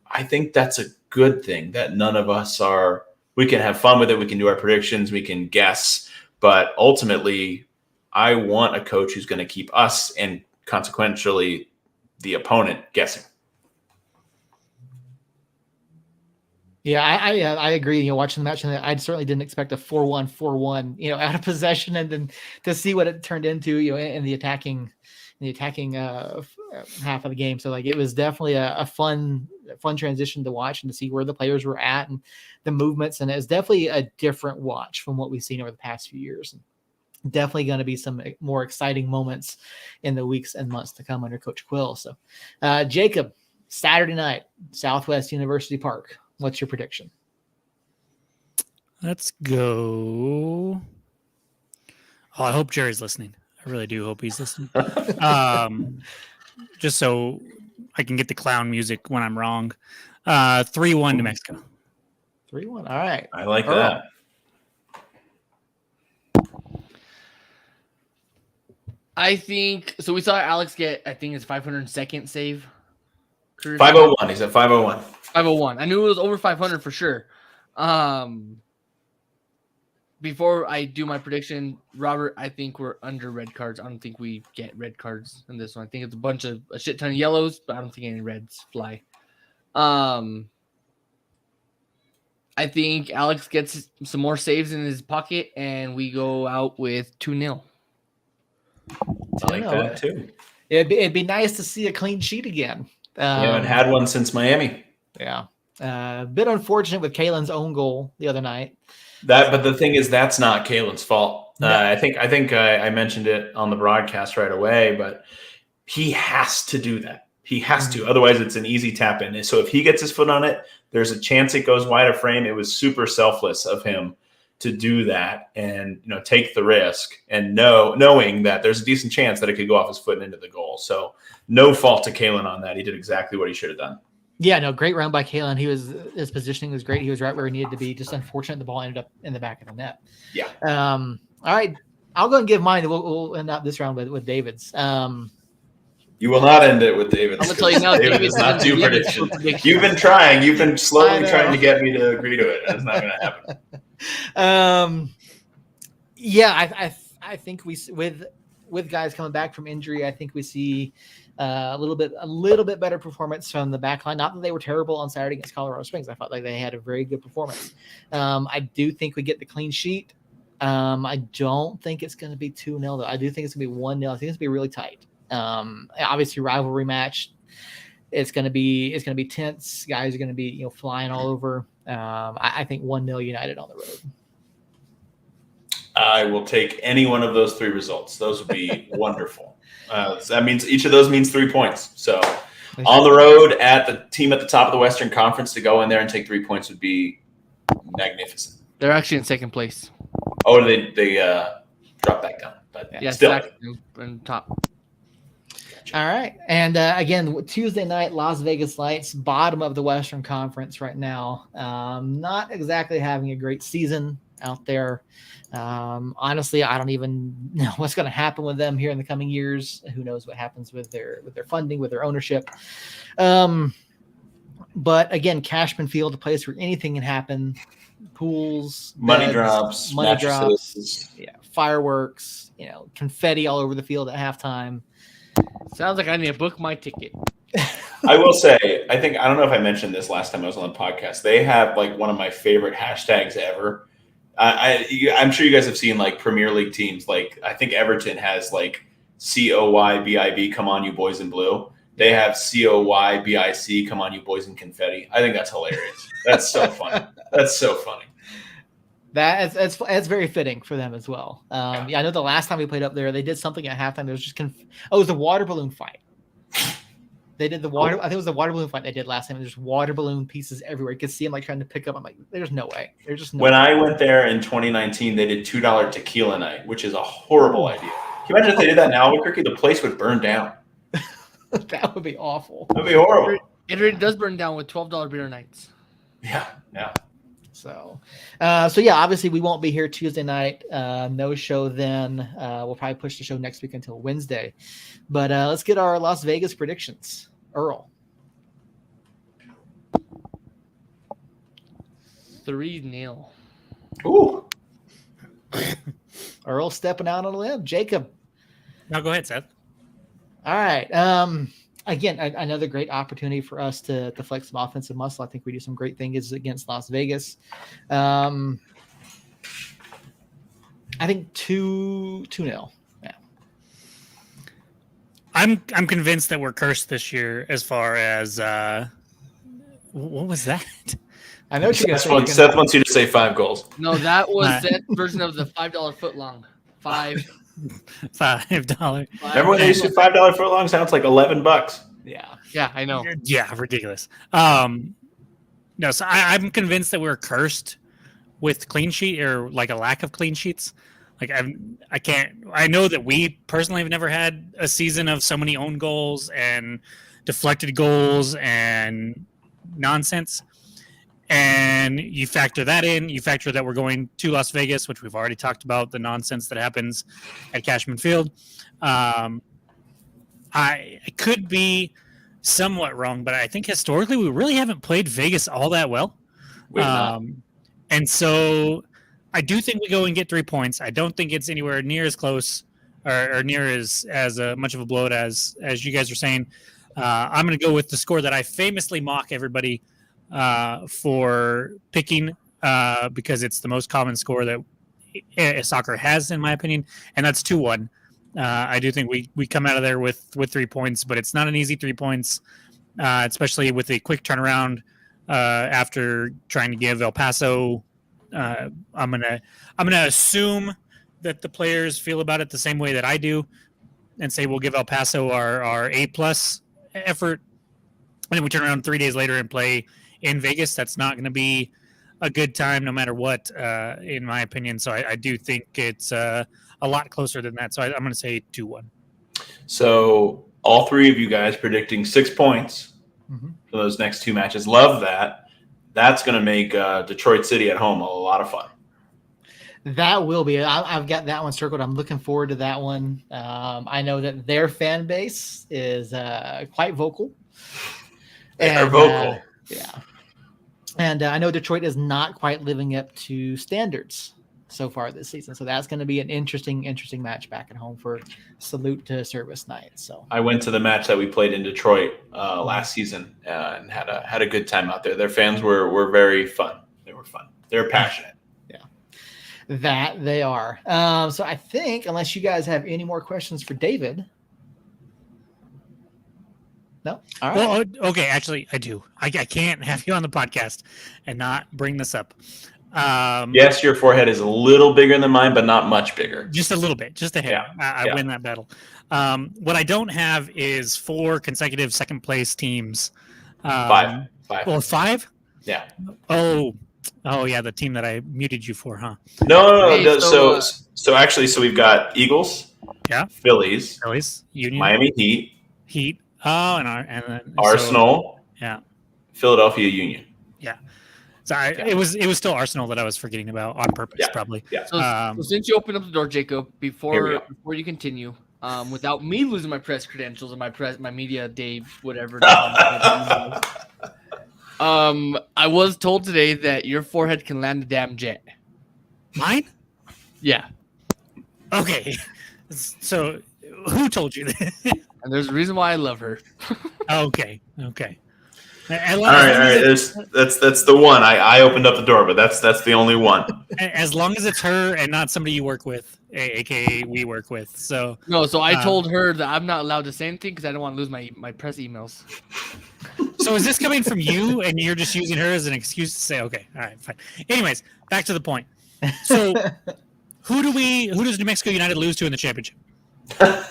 I think that's a good thing that none of us are. We can have fun with it. We can do our predictions. We can guess. But ultimately, I want a coach who's going to keep us and consequentially the opponent guessing. Yeah, I agree. Watching the match, and I certainly didn't expect a 4-1, out of possession, and then to see what it turned into, in the attacking half of the game. So it was definitely a fun transition to watch and to see where the players were at and the movements, and it was definitely a different watch from what we've seen over the past few years. definitely going to be some more exciting moments in the weeks and months to come under Coach Quill. So, Jacob, Saturday night, Southwest University Park. What's your prediction? Let's go. Oh, I hope Jerry's listening. I really do hope he's listening. Just so I can get the clown music when I'm wrong. 3-1 New Mexico. 3-1. All right. I like that. I think so. We saw Alex get, I think it's 502nd save. 501. He's at 501. 501. I knew it was over 500 for sure. Before I do my prediction, Robert, I think we're under red cards. I don't think we get red cards in this one. I think it's a shit ton of yellows, but I don't think any reds fly. I think Alex gets some more saves in his pocket, and we go out with 2-0. I like that too. It'd be nice to see a clean sheet again. We haven't had one since Miami. Yeah. A bit unfortunate with Kalen's own goal the other night. But the thing is, that's not Kalen's fault. No. I think I mentioned it on the broadcast right away, but he has to do that. He has to. Otherwise, it's an easy tap in. So if he gets his foot on it, there's a chance it goes wide of frame. It was super selfless of him to do that and take the risk and knowing that there's a decent chance that it could go off his foot and into the goal. So no fault to Kalen on that. He did exactly what he should have done. Yeah, no, great run by Kalen. His positioning was great. He was right where he needed to be. Just unfortunate the ball ended up in the back of the net. Yeah. All right, I'll go and give mine. We'll end up this round with David's. You will not end it with David's. I'm gonna tell you now, David does not do predictions. You've been trying. You've been slowly trying to get me to agree to it. That's not going to happen. Yeah, I think we with guys coming back from injury, I think we see a little bit better performance from the back line. Not that they were terrible on Saturday against Colorado Springs. I felt like they had a very good performance. I do think we get the clean sheet. I don't think it's going to be 2-0 though. I do think it's going to be 1-0. I think it's going to be really tight. Obviously rivalry match. It's going to be tense. Guys are going to be flying all over. I think 1-0 United on the road. I will take any one of those 3 results. Those would be wonderful. That means each of those means 3 points. So on the road at the team at the top of the Western Conference to go in there and take 3 points would be magnificent. They're actually in second place. Oh, they dropped back down, but yeah, still in top. All right. And again, Tuesday night, Las Vegas Lights, bottom of the Western Conference right now. Not exactly having a great season out there. Honestly, I don't even know what's going to happen with them here in the coming years. Who knows what happens with their funding, with their ownership. But again, Cashman Field, a place where anything can happen. Pools, money drops, yeah, fireworks, confetti all over the field at halftime. Sounds like I need to book my ticket. I will say, I don't know if I mentioned this last time I was on the podcast. They have like one of my favorite hashtags ever. I'm sure you guys have seen like Premier League teams. Like I think Everton has like COYBIB, come on you boys in blue. They have COYBIC, come on you boys in confetti. I think that's hilarious. That's so funny. That's so funny. That's very fitting for them as well. Yeah, I know the last time we played up there, they did something at halftime. There was just it was the water balloon fight. They did the water. I think it was the water balloon fight they did last time. There's water balloon pieces everywhere. You could see them like trying to pick up. I'm like, there's no way. There's just no. When way. I went there in 2019, they did $2 tequila night, which is a horrible idea. Can you imagine if they did that now, Albuquerque? The place would burn down. That would be awful. That'd be horrible. It already does burn down with $12 beer nights. Yeah. So yeah, obviously we won't be here Tuesday night. No show then. We'll probably push the show next week until Wednesday. But let's get our Las Vegas predictions. Earl. 3-0. Ooh. Earl stepping out on a limb. Jacob. No, go ahead, Seth. All right. Again, another great opportunity for us to flex some offensive muscle. I think we do some great things against Las Vegas. I think 2-0. Yeah. I'm convinced that we're cursed this year as far as what was that? I know what you're going to say. Seth wants you to say 5 goals. No, that was that version of the $5 footlong. $5. Remember when they used to $5 footlongs? Now it's like $11. Yeah, I know. Yeah, ridiculous. No, so I'm convinced that we're cursed with clean sheet or like a lack of clean sheets. Like I know that we personally have never had a season of so many own goals and deflected goals and nonsense. And you factor that in, you factor that we're going to Las Vegas, which we've already talked about, the nonsense that happens at Cashman Field. I could be somewhat wrong, but I think historically we really haven't played Vegas all that well. And so I do think we go and get 3 points. I don't think it's anywhere near as close or near as much of a blowout as you guys are saying. I'm going to go with the score that I famously mock everybody for picking because it's the most common score that soccer has, in my opinion, and that's 2-1. I do think we come out of there with 3 points, but it's not an easy 3 points, especially with a quick turnaround after trying to give El Paso. I'm gonna assume that the players feel about it the same way that I do, and say we'll give El Paso our A+ effort, and then we turn around 3 days later and play in Vegas. That's not going to be a good time, no matter what, in my opinion. So I do think it's a lot closer than that. So I'm going to say 2-1. So all three of you guys predicting 6 points for those next 2 matches. Love that. That's going to make Detroit City at home a lot of fun. That will be. I've got that one circled. I'm looking forward to that one. I know that their fan base is quite vocal. They're vocal. Yeah. And I know Detroit is not quite living up to standards so far this season. So that's going to be an interesting match back at home for Salute to Service Night. So I went to the match that we played in Detroit last season and had a good time out there. Their fans were very fun. They were fun. They're passionate. Yeah, that they are. So I think, unless you guys have any more questions for David. No? All right. Well, okay, actually, I do. I can't have you on the podcast and not bring this up. Yes, your forehead is a little bigger than mine, but not much bigger. Just a little bit, just a hair. Yeah. I win that battle. What I don't have is 4 consecutive second-place teams. 5. Well, 5? Yeah. Oh, yeah, the team that I muted you for, huh? No. So actually, we've got Eagles, Phillies, Union, Miami Heat. Oh, and Arsenal. Yeah. Philadelphia Union. Yeah. So it was still Arsenal that I was forgetting about on purpose, probably. Yeah. So since you opened up the door, Jacob, before you continue, without me losing my press credentials and my media day, whatever. I was told today that your forehead can land a damn jet. Mine? Yeah. Okay. So who told you that? And there's a reason why I love her. Okay. All right. That's the one. I opened up the door, but that's the only one. As long as it's her and not somebody you work with, aka we work with. So I told her that I'm not allowed to say anything because I don't want to lose my press emails. So is this coming from you, and you're just using her as an excuse to say, okay, all right, fine. Anyways, back to the point. So who does New Mexico United lose to in the championship?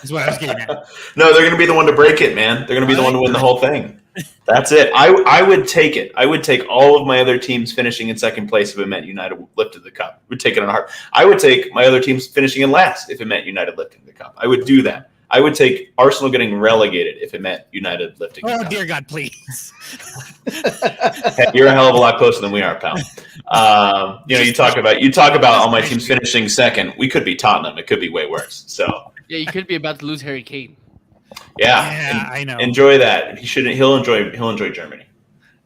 Is what I was getting at. No, they're going to be the one to break it, man. They're going to be the one to win the whole thing. That's it. I would take it. I would take all of my other teams finishing in second place if it meant United lifted the cup. Would take it on heart. I would take my other teams finishing in last if it meant United lifting the cup. I would do that. I would take Arsenal getting relegated if it meant United lifting the cup. Oh, dear God, please. Hey, you're a hell of a lot closer than we are, pal. You talk about all my teams finishing second. We could be Tottenham. It could be way worse. So yeah, you could be about to lose Harry Kane. Yeah, I know. Enjoy that. He'll enjoy Germany.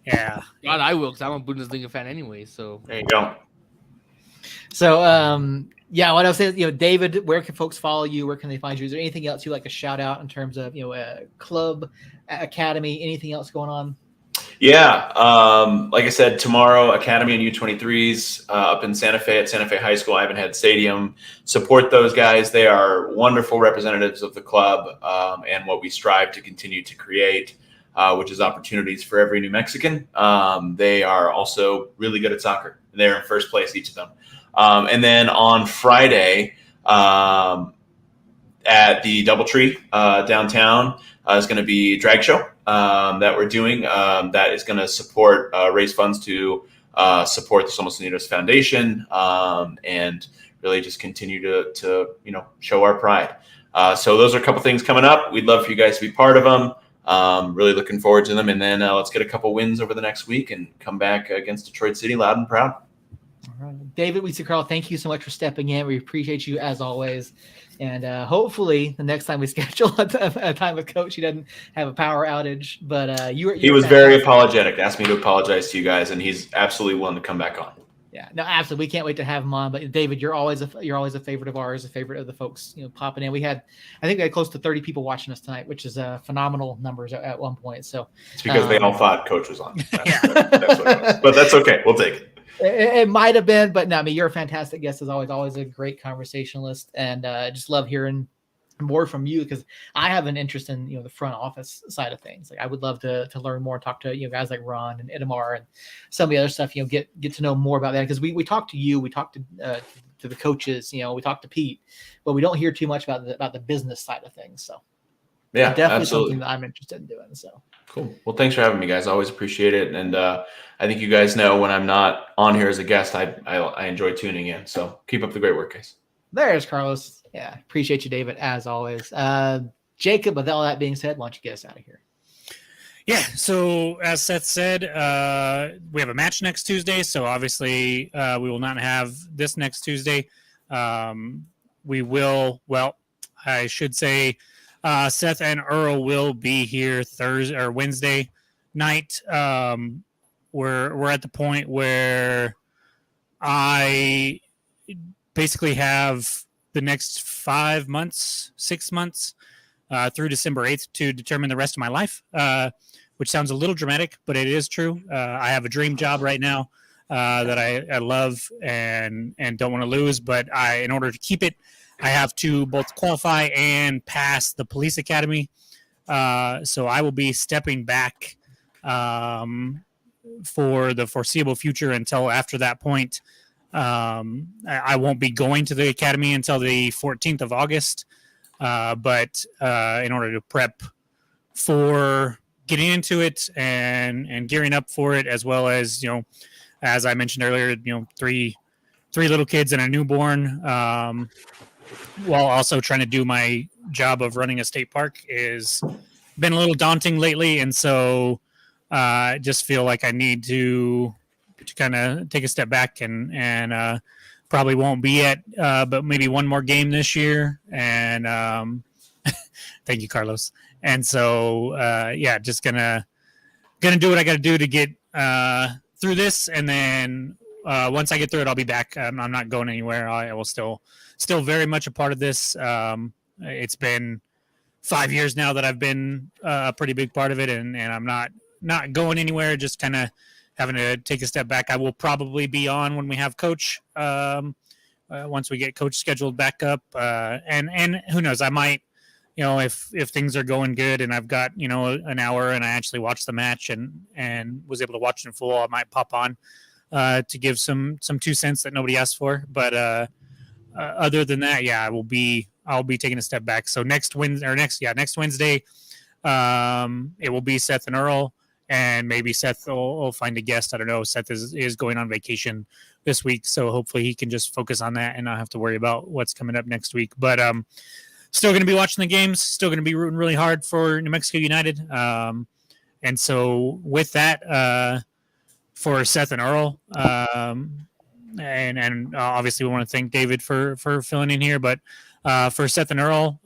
Yeah. God, I will, because I'm a Bundesliga fan anyway. So there you go. So what I was saying, David, where can folks follow you? Where can they find you? Is there anything else you like to shout out in terms of club, academy, anything else going on? Yeah, like I said, tomorrow, Academy and U23s up in Santa Fe at Santa Fe High School, Ivanhead Stadium. Support those guys. They are wonderful representatives of the club and what we strive to continue to create, which is opportunities for every New Mexican. They are also really good at soccer. They're in first place, each of them. And then on Friday, At the Doubletree downtown is going to be a drag show that we're doing that is going to support raise funds to support the Somos Unidos Foundation and really just continue to show our pride. So those are a couple things coming up. We'd love for you guys to be part of them. Really looking forward to them. And then let's get a couple wins over the next week and come back against Detroit City loud and proud. All right. David Weitzer-Carl, thank you so much for stepping in. We appreciate you as always. And hopefully the next time we schedule a time with Coach, he doesn't have a power outage. But he was very apologetic, asked me to apologize to you guys, and he's absolutely willing to come back on. Yeah, no, absolutely. We can't wait to have him on. But David, you're always a favorite of ours, a favorite of the folks popping in. I think we had close to 30 people watching us tonight, which is phenomenal numbers at one point. So it's because they all thought Coach was on. That's what it was. But that's okay. We'll take it. It might have been, but no, I mean, you're a fantastic guest as always a great conversationalist, and just love hearing more from you because I have an interest in the front office side of things. Like I would love to learn more and talk to guys like Ron and Itamar and some of the other stuff. Get to know more about that because we talk to you, we talk to the coaches, we talk to Pete, but we don't hear too much about the business side of things. So yeah, definitely absolutely something that I'm interested in doing. So cool. Well, thanks for having me, guys. I always appreciate it, and I think you guys know when I'm not on here as a guest, I enjoy tuning in. So keep up the great work, guys. There's Carlos. Yeah, appreciate you, David, as always. Jacob, with all that being said, why don't you get us out of here? Yeah, so as Seth said, we have a match next Tuesday, so obviously we will not have this next Tuesday. We will, I should say Seth and Earl will be here Thursday or Wednesday night. We're at the point where I basically have the next 6 months through December 8th to determine the rest of my life, which sounds a little dramatic, but it is true. I have a dream job right now that I love and don't want to lose, but in order to keep it, I have to both qualify and pass the police academy. So I will be stepping back for the foreseeable future until after that point. I won't be going to the academy until the 14th of August. But in order to prep for getting into it and gearing up for it, as well as, as I mentioned earlier, three little kids and a newborn, while also trying to do my job of running a state park is been a little daunting lately. And so I just feel like I need to kind of take a step back and probably won't be at, but maybe one more game this year. And thank you, Carlos. And so, just gonna do what I got to do to get through this. And then once I get through it, I'll be back. I'm not going anywhere. I will still very much a part of this. It's been 5 years now that I've been a pretty big part of it, and I'm not going anywhere. Just kind of having to take a step back. I will probably be on when we have Coach. Once we get Coach scheduled back up, and who knows, I might, if things are going good and I've got an hour and I actually watched the match and was able to watch it in full, I might pop on to give some 2 cents that nobody asked for. But other than that, I'll be taking a step back. So next Wednesday, it will be Seth and Earl. And maybe Seth will find a guest. I don't know. Seth is going on vacation this week, so hopefully he can just focus on that and not have to worry about what's coming up next week. But still going to be watching the games. Still going to be rooting really hard for New Mexico United. And so with that, for Seth and Earl, and obviously we want to thank David for filling in here. But for Seth and Earl,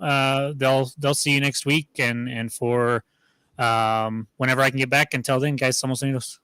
they'll see you next week, and for whenever I can get back. Until then, guys, somos unidos.